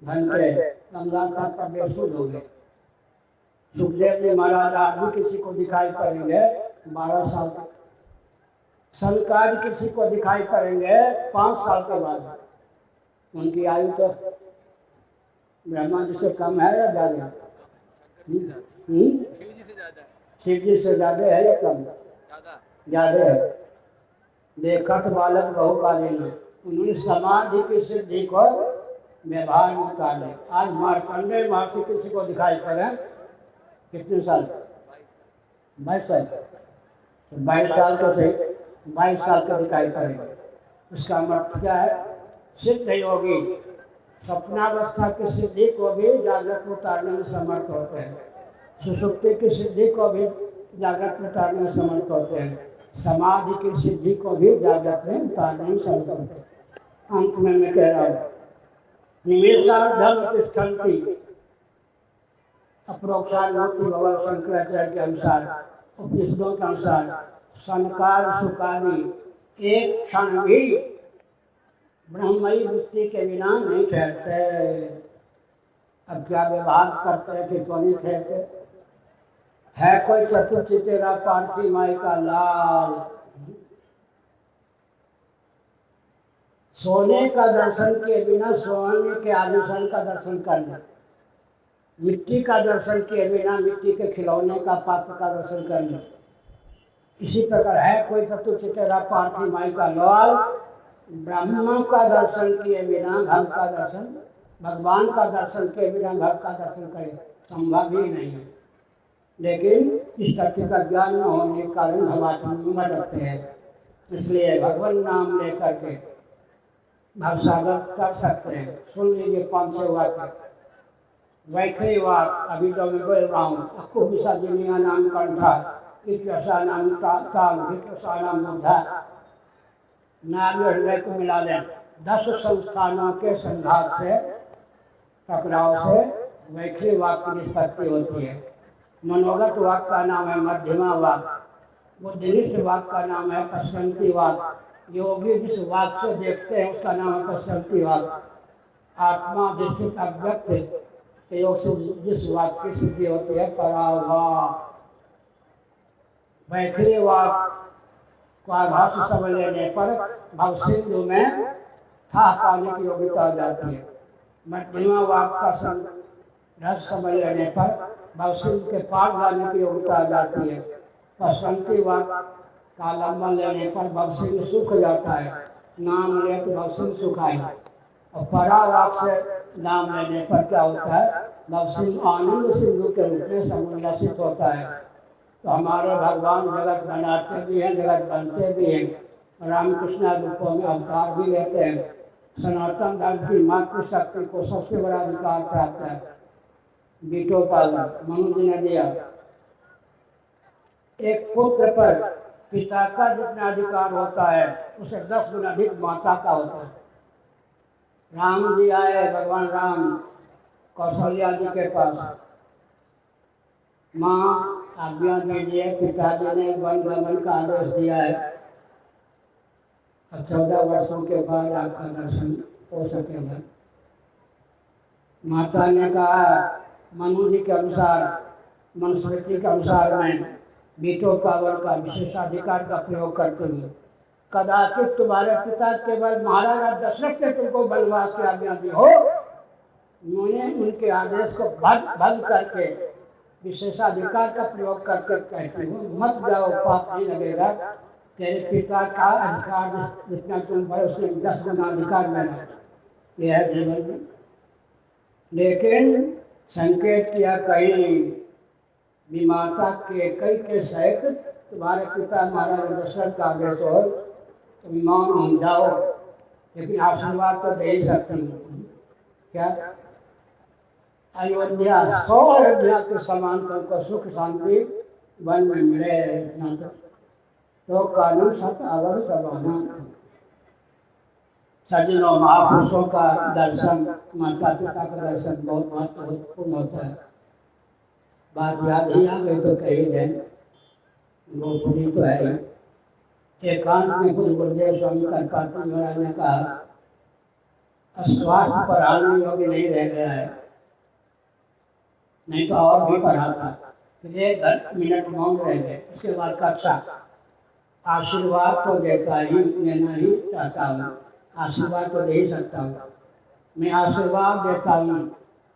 घंटे गंगा तट पर बेसुध हो गए। सुखदेव जी महाराज आज भी किसी को दिखाई पड़ेंगे 12 साल तक, संकाज किसी को दिखाई पड़ेंगे 5 साल के बाद। उनकी आयु तो ब्रह्मा जी से कम है या ज़्यादा? शिव जी से ज़्यादा है या कम? ज़्यादा है। देखा तो बालक बहुकालीन, उन्होंने समाधि की सिद्धि को व्यवहार में उतार लिया। आज मार्कंडेय महर्षि किसी को दिखाई पड़े कितने साल? 22 साल। 22 साल तो सही, 22 साल का दिखाई पड़ेगा। उसका अर्थ क्या है? सिद्ध योगी स्वप्नावस्था की सिद्धि को भी जागृत में उतारने में समर्थ होते हैं, सुषुप्ति की सिद्धि को भी जागृत में उतारने में समर्थ होते हैं, समाधि की सिद्धि को भी जागृत में उतारने में समर्थ होते हैं। अंत में मैं कह रहा हूँ, निमेषार्धम तिष्ठन्ति, अप्रोक्षान्मूर्ति भगवान शंकराचार्य के अनुसार, उपनिषदों के अनुसार, संकार सुखादि एक क्षण भी ब्रह्मयी वृत्ति के बिना नहीं ठहरते। अब क्या व्यवहार करते हैं फिर तो नहीं ठहरते। है कोई चतुर्थी तेरा पार्थी माई का लाल, सोने का दर्शन किए बिना सोने के आभूषण का दर्शन करना, मिट्टी का दर्शन किए बिना मिट्टी के खिलौने का पात्र का दर्शन करना। इसी प्रकार है कोई चतुर्थी तेरा पार्थी माई का लाल, ब्रह्म का दर्शन किए बिना भव का दर्शन, भगवान का दर्शन किए बिना भव का दर्शन करे संभव ही नहीं है। लेकिन इस तथ्य का ज्ञान न होने के कारण भवात्म में भटकते हैं। इसलिए भगवान नाम लेकर के भवसागर कर सकते हैं। सुन लीजिए 500 वाक्य। वैखरी वाक अभी जो मैं बोल रहा हूँ, अक्कु विसर्जनीय नाम कंठा, इत्यसा नाम ताल, वित्रसा नाम मुद्धा, नाभि हृदय को मिला लें। 10 संस्थानों के संघात से, टकराव से वैखरी वाक की निष्पत्ति होती है। मनोगत वाक का नाम है मध्यमा वाक, बुद्धिनिष्ठ वाक का नाम है पश्चंती वाक, योगी जिस वाक से देखते हैं उसका नाम है पश्चंती वाक, आत्माधिष्ठित अव्यक्त योग से जिस वाक की सिद्धि होती है परावाक। वैखरी वाक का भाष्य समझ लेने पर भव सिंधु में था पाने की योग्यता आ जाती है। मध्यमा वाक का रहस्य समझ लेने पर भव सिंधु के पार जाने की योग्यता आ जाती है। पश्चंती वाक का अवलंबन लेने पर भव सिंधु सूख जाता है, नाम ले तो भव सिंधु सुखाई। और परावाक से नाम लेने पर क्या होता है? भव सिंधु आनंद सिंधु के रूप में समुल्लसित होता है। तो हमारे भगवान जगत बनाते भी हैं, जगत बनते भी हैं, रामकृष्ण रूपों में अवतार भी लेते हैं। सनातन धर्म की मातृशक्ति को सबसे बड़ा अधिकार प्राप्त है। बीटो पालन मनु जी ने दिया। एक पुत्र पर पिता का जितना अधिकार होता है उसे 10 गुना अधिक माता का होता है। राम जी आए, भगवान राम कौशल्या जी के पास, माँ आज्ञा दीजिए, पिताजी ने वन गमन का आदेश दिया है, अब 14 वर्षों के बाद आपका दर्शन हो सकेगा। माता ने कहा, मनु जी के अनुसार, मनुस्मृति के अनुसार मैं वीटो पावर का विशेषाधिकार का प्रयोग करती हूँ। कदाचित तुम्हारे पिता केवल महाराजा दशरथ ने तुमको वनवास की आज्ञा दी हो, उन्होंने उनके आदेश को भंग करके विशेषाधिकार का प्रयोग करके कहती हूँ मत जाओ, पाप नहीं लगेगा। तेरे पिता का अधिकार जितना तुम पर उससे 10 गुना अधिकार मेरा, यह है जीवन में। लेकिन संकेत किया कहीं भी माता के कई के सहित तुम्हारे पिता महाराजा दशरथ का आदेश हो, तुम मौन हो जाओ, लेकिन आशीर्वाद तो दे ही सकती हूँ। क्या अयोध्या 100 अयोध्या के समान तुमको सुख शांति वन में मिले। इतना तो कानून सत अगर सबाना। सज्जनों, महापुरुषों का दर्शन, माता पिता का दर्शन बहुत महत्वपूर्ण होता है। बात याद ही आ गई तो कही दें, गोपनीय तो है ही। एकांत में कुछ गुरुदेव स्वामी करपाती महाराज ने कहा, स्वास्थ्य पढ़ाने योग्य नहीं रह गया है, नहीं तो और भी पढ़ाता। फिर 1 मिनट मौन रह गए। उसके बाद कक्षा, आशीर्वाद तो देता ही देना ही चाहता हूँ, आशीर्वाद तो दे ही सकता हूँ। मैं आशीर्वाद देता हूँ,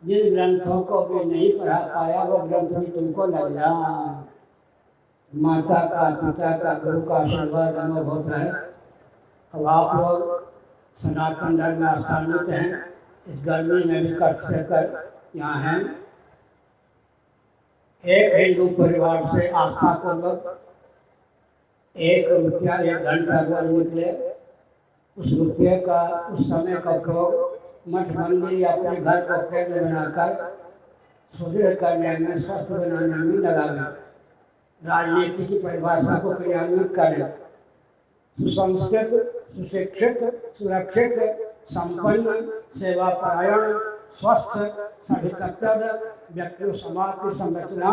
जिन ग्रंथों को भी नहीं पढ़ा पाया वो ग्रंथ भी तुमको लग जाए। माता का, पिता का, गुरु का आशीर्वाद अनुभव होता है। अब आप लोग सनातन धर्म में स्थानित हैं, इस गर्मी में भी कष्ट से कर यहाँ हैं। एक हिंदू परिवार से आस्था पूर्वक 1 रुपया 1 घंटा रोज निकले, उस रुपये का, उस समय का उपयोग मठ मंदिर या अपने घर को केंद्र बनाकर सुदृढ़ करने में, स्वस्थ बनाने में लगावे। राजनीति की परिभाषा को क्रियान्वित करें। सुसंस्कृत, सुशिक्षित, सुरक्षित, संपन्न, सेवापरायण, स्वस्थ, सहितप्रद व्यक्ति समाज की संरचना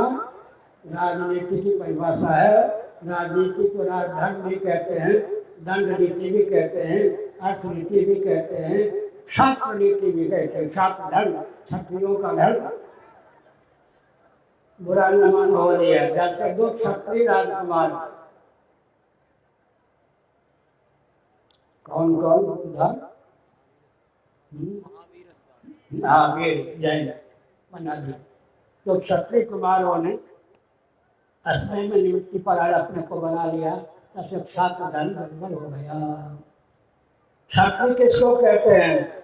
राजनीति की परिभाषा है। राजनीति को राजधर्म भी कहते हैं, दंड नीति भी कहते हैं, अर्थनीति भी कहते हैं, क्षात्र नीति भी कहते हैं। क्षात्र धर्म, क्षत्रियों का धर्म, बुरा न मान हो लिया। जब से 2 क्षत्रिय राजकुमार, कौन कौन उधर, महावीर जैन बना दिया। तो क्षत्रिय कुमारों ने असमय में निमित्ति पर अपने को बना लिया, तब से क्षात्र धर्म दुर्बल हो गया। क्षत्रिय किसको कहते हैं?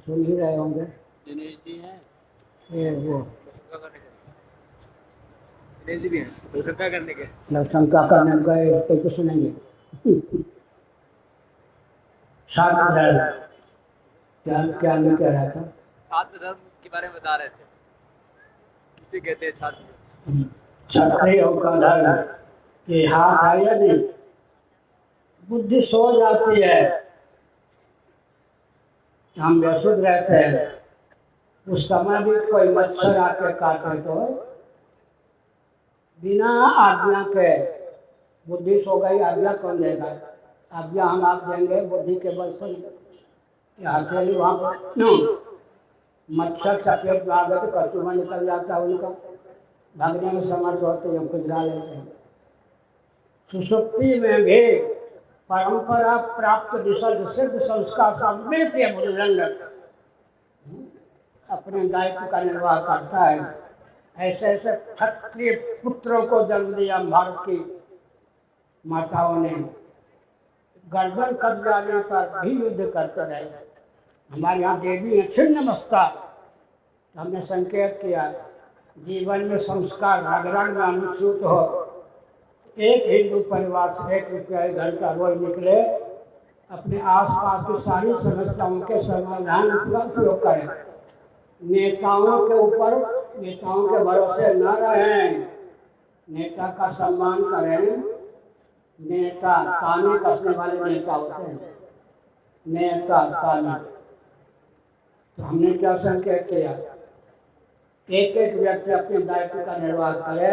सुन ही रहे होंगे। ये वो शंका करने गए तो कुछ सुनेंगे। छात्र धर्म क्या नहीं कह रहा था? छात्र धर्म के बारे में बता रहे थे, किसे कहते हैं छात्र? क्षत्रियों का धर्म ये हाथ है या नहीं, बुद्धि सो जाती है, हम बेसुध रहते हैं, उस समय भी कोई मच्छर आके काटे तो बिना आज्ञा के बुद्धि सो गई। आज्ञा कौन देगा? आज्ञा हम आप देंगे बुद्धि के बल से। हथेली वहाँ पर मच्छर सफेद भागे तो कचुआ निकल जाता है, उनका भागने में समर्थ होते हैं, खुजरा लेते हैं। सुसुप्ति में भी परंपरा प्राप्त विशुद्ध सिद्ध संस्कार सम्मिलित बुजुर्ग अपने दायित्व का निर्वाह करता है। ऐसे ऐसे क्षत्रिय पुत्रों को जन्म दिया भारत की माताओं ने। गर्दन कट जाने पर भी युद्ध करते रहे। हमारे यहाँ देवी है छिन्नमस्ता, हमने संकेत किया जीवन में संस्कार रग रग में अनुसूत हो। एक हिंदू परिवार से 1 रुपया 1 घंटा रोज निकले, अपने आसपास की सारी समस्याओं के समाधान का उपयोग करें। नेताओं के ऊपर, नेताओं के भरोसे न रहें, नेता का सम्मान करें। नेता ताने कसने वाले नेता होते हैं, नेता ताने। तो हमने क्या संकेत किया, एक एक व्यक्ति अपने दायित्व का निर्वाह करे,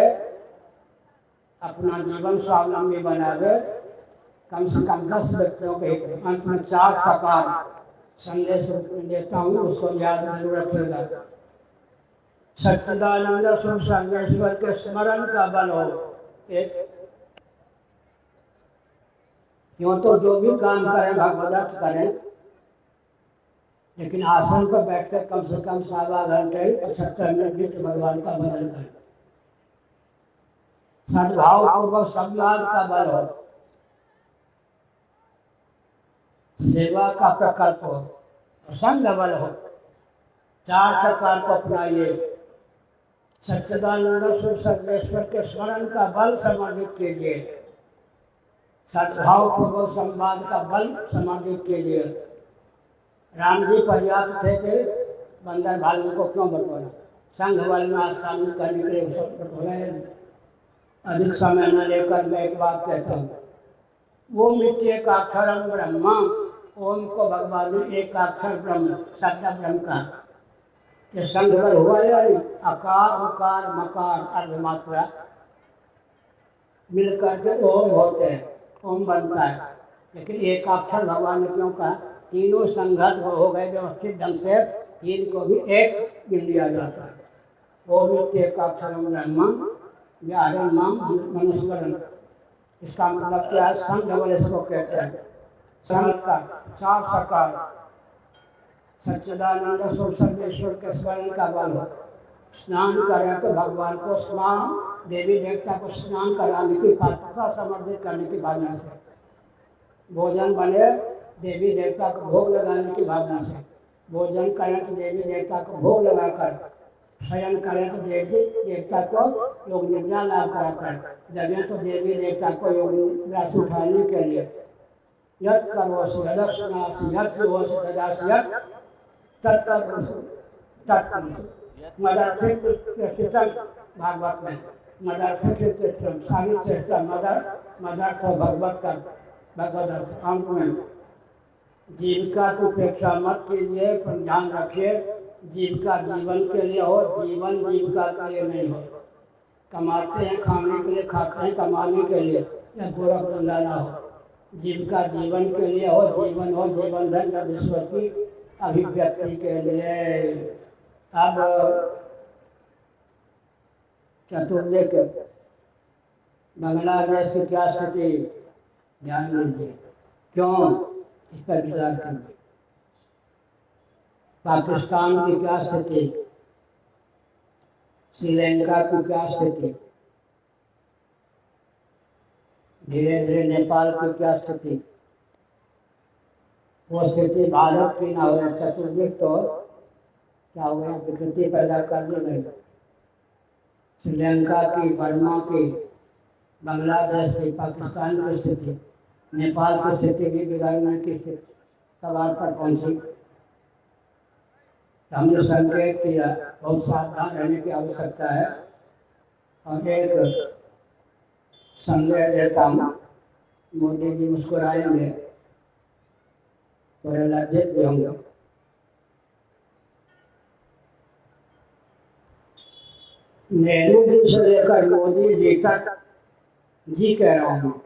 अपना जीवन स्वावलंबी बनावे, कम से कम 10 व्यक्तियों के हित में। अंत में 4 साकार संदेश देता हूँ, उसको याद जरूर रखिएगा। सच्चिदानंद स्वरूप सर्वेश्वर के स्मरण का बल हो। एक यूँ तो जो भी काम करें भगवदर्थ करें, लेकिन आसन पर बैठकर कम से कम 1.25 घंटे 75 मिनट नित्य भगवान का भजन करें। सद्भाव पूर्वक संवाद का बल हो, सेवा का प्रकल्प हो, संग बल हो। 4 सरकार को अपनाइए। सच्चिदानंद स्वरूप सर्वेश्वर के स्मरण का बल समर्पित कीजिए, सद्भाव पूर्वक संवाद का बल समर्पित कीजिए। राम जी पर्याप्त थे कि बंदर भालू को क्यों बटोरा, संघ बल में स्थापित करने के लिए सब बटोरा है। अधिक समय न लेकर मैं एक बात कहता हूँ, वो मित्येकाक्षरम ब्रह्म, ओम को भगवान ने एक अक्षर ब्रह्म शब्द ब्रह्म का, ये संघ बल हुआ या नहीं? अकार उकार मकार अर्धमात्रा मिल करके ओम होते हैं, ओम बनता है। लेकिन एक अक्षर भगवान ने क्यों कहा? तीनों संघत हो गए व्यवस्थित ढंग से, तीन को भी एक गिन लिया जाता है। ओम एक अक्षरम ब्रह्म व्याहरण नाम मनुस्मरण। इसका मतलब क्या है? संघ बल इसको कहते हैं। संघ का चार सकार सच्चिदानंद स्वरूप सर्वेश्वर के स्मरण का बल हो। स्नान करें तो भगवान को स्नान, देवी देवता को स्नान कराने की पात्रता समर्पित करने की भावना से, भोजन बने देवी देवता को भोग लगाने की भावना से, भोजन करें तो देवी देवता को भोग लगाकर, शयन करें तो देवी देवता को योग निद्रा लाभ कराकर, जगह तो देवी देवता को योग निद्रा से उठाने के लिए यद करोसि यदस्नासि यद पिबोसि ददासि यद तत्करोसि तत्करोसि। मदर्थम भागवत में मदर्थम साहित्य मदर्थ भगवत का भगवत अर्थ अंत में जीविका की उपेक्षा मत कीजिए, पर ध्यान रखिए जीविका जीवन के लिए हो, जीवन जीविका के लिए नहीं हो। कमाते हैं खाने के लिए, खाते हैं कमाने के लिए, या गोरख धंधा ना हो। जीविका जीवन के लिए हो, जीवन हो जीवन धन या ईश्वर की अभिव्यक्ति के लिए। अब चतुर्दिक बांग्लादेश की क्या स्थिति, ध्यान दीजिए, क्यों इस पर विचार कीजिए। पाकिस्तान की क्या स्थिति, श्रीलंका की क्या स्थिति, धीरे धीरे नेपाल की क्या स्थिति, वो स्थिति भारत की ना हो। चतुर्दिक तो क्या हो गया, विकृति पैदा कर दी गई। श्रीलंका की, बर्मा की, बांग्लादेश की, पाकिस्तान की स्थिति, नेपाल की स्थिति भी बिगड़ने की कगार पर पहुंची। हमने संकेत किया, बहुत सावधान रहने की आवश्यकता है। और एक संदेश देता हूँ, मोदी जी मुस्कुराएंगे, थोड़े लज्जित भी होंगे। नेहरू जी से लेकर मोदी जी तक, जी कह रहा हूँ,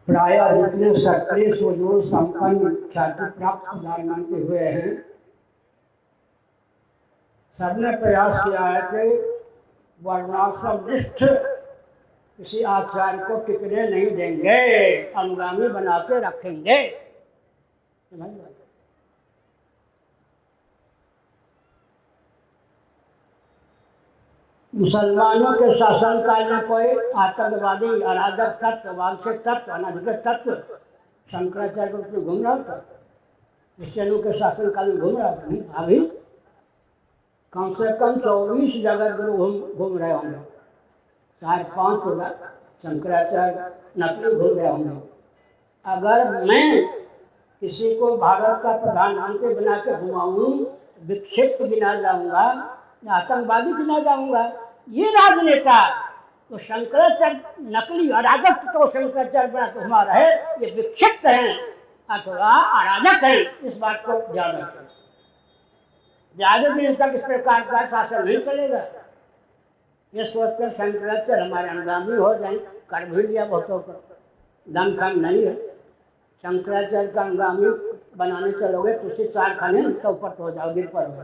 प्राय जितने सक्रिय सुदूर संपन्न ख्याति प्राप्त प्रधानमंत्री हुए हैं, सबने प्रयास किया है कि वर्णाश्रमनिष्ठ किसी आचार्य को टिकने नहीं देंगे, अनुगामी बना के रखेंगे। मुसलमानों के शासनकाल में कोई आतंकवादी, अराजक तत्व, वांछित तत्व, अनधिकृत तत्व शंकराचार्य के रूप में घूम रहा था? क्रिश्चियनों के शासनकाल में घूम रहा था? नहीं। अभी कम से कम 24 जगत गुरु घूम रहे होंगे, 4-5 शंकराचार्य नकली घूम रहे होंगे। अगर मैं किसी को भारत का प्रधानमंत्री बना के घुमाऊँ, विक्षिप्त गिना जाऊँगा, आतंकवादी गिना जाऊँगा। ये राजनेता तो शंकराचार्य नकली अराजक तो शंकराचार्य बना के घुमा रहे, ये विक्षिप्त हैं अथवा अराजक हैं। इस बात को ध्यान रखें। ज़्यादा दिन तक इस प्रकार का शासन नहीं चलेगा। ये सोचकर शंकराचार्य हमारे अनुगामी हो जाए, कर भी लिया बहुतों को, दमखम नहीं है। शंकराचार्य का अनुगामी बनाने चलोगे तो उसी 4 खाने चौपट हो जाओ, गिर पर हो।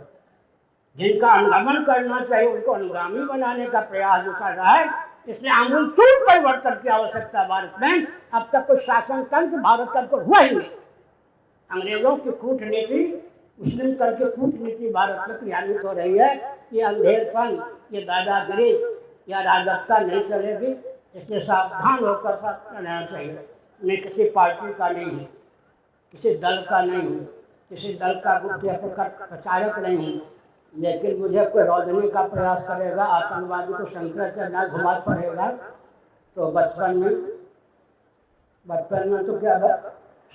जिनका अनुगमन करना चाहिए उनको अनुगामी बनाने का प्रयास जो चल रहा है, इसलिए आमूलचूल परिवर्तन की आवश्यकता भारत में। अब तक कोई शासन तंत्र भारत का को हुआ ही नहीं। अंग्रेजों की कूटनीति, मुस्लिम तंत्र की कूटनीति भारत में क्रियान्वित हो रही है। ये अंधेरपन, ये दादागिरी या राजकता नहीं चलेगी। इसलिए सावधान होकर सब रहना चाहिए। मैं किसी पार्टी का नहीं हूँ, किसी दल का नहीं हूँ, किसी दल का गुप्त प्रचारक नहीं हूँ, लेकिन मुझे कोई रोकने का प्रयास करेगा, आतंकवादी को शंकराचार्य न घुमा पड़ेगा, तो बचपन में बचपन में तो क्या था,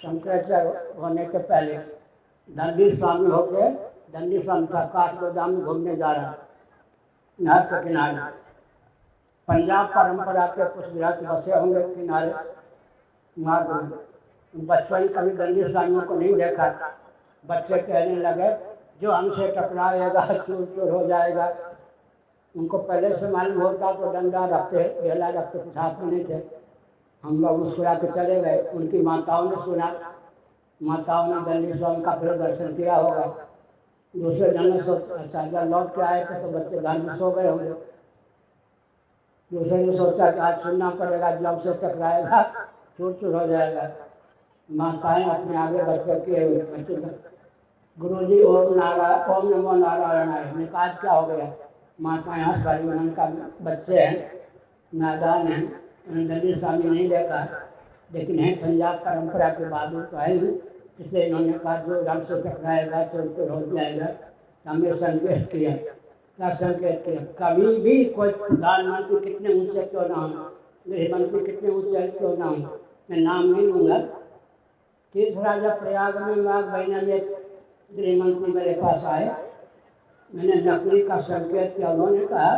शंकराचार्य होने के पहले दंडी स्वामी होके, दंडी स्वामी था, काठगोदाम में घूमने जा रहा था नहर के किनारे। पंजाब परंपरा के कुछ गृहस्थ बसे होंगे किनारे मार्ग में। बचपन कभी दंडी स्वामियों को नहीं देखा। बच्चे कहने लगे जो हमसे टकराएगा चूर चूर हो जाएगा। उनको पहले से मालूम होता तो डंडा रखते, ढेला रखते, कुछ हाथ में नहीं थे। हम लोग मुस्कुरा के चले गए। उनकी माताओं ने सुना, माताओं ने दंडी स्वामी का फिर दर्शन किया होगा। दूसरे दिन में अच्छा जब लौट के आए थे तो बच्चे घर में सो गए होंगे। दूसरे ने सोचा कि आज सुनना पड़ेगा, जब से टकराएगा चूर चूर हो जाएगा। माताएं अपने आगे बच्चे किए हुए, बच्चे गुरुजी ओम नमो नारायण आए। हमने कहा क्या हो गया? माताएं हंस पड़ी। उन्होंने कहा बच्चे हैं, नादान हैं, उन्होंने दंडी स्वामी नहीं देखा, लेकिन है पंजाब परंपरा के बावजूद तो है ही, इसलिए इन्होंने कहा जो रंग से टकराएगा चोर चोर हो जाएगा। हमें संकेत किया। क्या संकेत किया? कभी भी कोई प्रधानमंत्री कितने ऊंचे क्यों ना हो, गृह मंत्री कितने ऊंचे क्यों ना हो, मैं नाम नहीं लूँगा। तीसरा जब प्रयाग में माघ महीने में गृह मंत्री मेरे पास आए, मैंने नकली का संकेत किया। उन्होंने कहा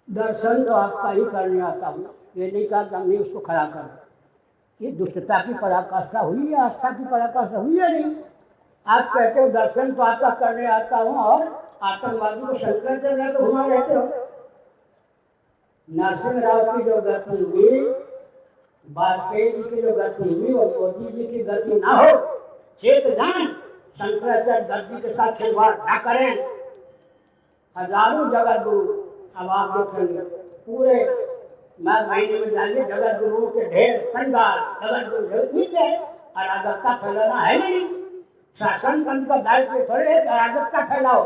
दर्शन तो आपका ही करने आता हूँ, ये नहीं कहा कि हमने उसको खड़ा कर। ये दुष्टता की पराकाष्ठा हुई है, आस्था की पराकाष्ठा हुई है नहीं। आप कहते हो दर्शन तो आपका करने आता हूँ और आतंकवादी को शंकराचार्य को घुमा रहते हो। नरसिंह राव की जो गति हुई, वाजपेयी जी की जो गति हुई और मोदी जी की गति ना हो, चेत जान शंकराचार्य गद्दी के साथ खिलवाड़ ना करें। हजारों जगत गुरु, अब आप देखेंगे पूरे माघ महीने में जाइए, जगत गुरुओं के ढेर, पंडाल, जगत गुरु है। अराजकता फैलाना है नहीं। शासन तंत्र का दायित्व थोड़े है कि अराजकता फैलाओ।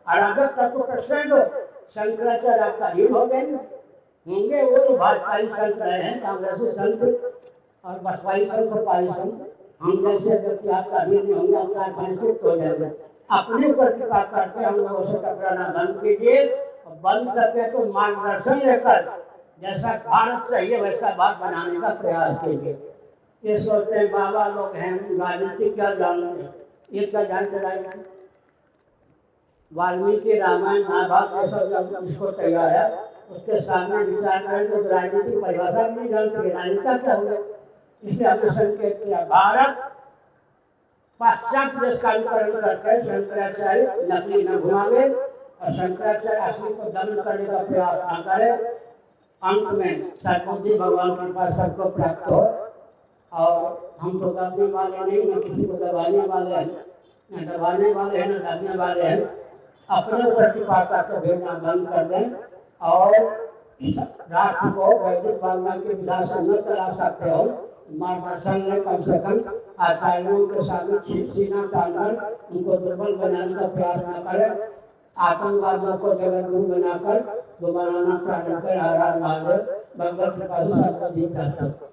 अराजकता को प्रश्रय दो। शंकराचार्य आपका अधीन हो गए होंगे। वो जो भाजपाई संत रहे हैं, कांग्रेसी संत और बसपाई संत, सपाई संत, हम जैसे व्यक्ति आपका अधीन नहीं होंगे, आपका खंडित हो जाएगा। अपने ऊपर कृपा करके हम लोगों से टकराना बंद कीजिए, और बंद सके तो मार्गदर्शन लेकर जैसा भारत चाहिए वैसा भारत बनाने का प्रयास कीजिए। ये सोचते हैं बाबा लोग हैं, राजनीति क्या जानते हैं, ये क्या जानते राजनीति? वाल्मीकि रामायण महाभारत ये सब जब इसको तैयार है, उसके सामने विचार करें तो राजनीति परिभाषा नहीं जानते, राजनीति क्या होगा। इसलिए हमने संकेत किया भारत पाश्चात्य देश का अनुकरण करके शंकराचार्य नकली न घुमावे और शंकराचार्य असली को दमन करने का प्रयास न करे। अंत में सद्बुद्धि भगवान के पास सबको प्राप्त हो। और हम तो दबने वाले नहीं, न किसी को दबाने वाले हैं, न दबाने वाले हैं, न दबने वाले हैं। अपने ऊपर कृपा करके भेजना बंद कर दें और राष्ट्र को वैदिक भावना की विधा से न चला सकते हो। मार्गदर्शन में कम से कम आचार्यों के सामने सीना तानकर उनको दुर्बल बनाने का प्रयास न करें। आतंकवादियों को जगत गुरु बनाकर दोबारा प्रारंभ कर हर हर महादेव भगवत कृपा से सबको जीत जाता है।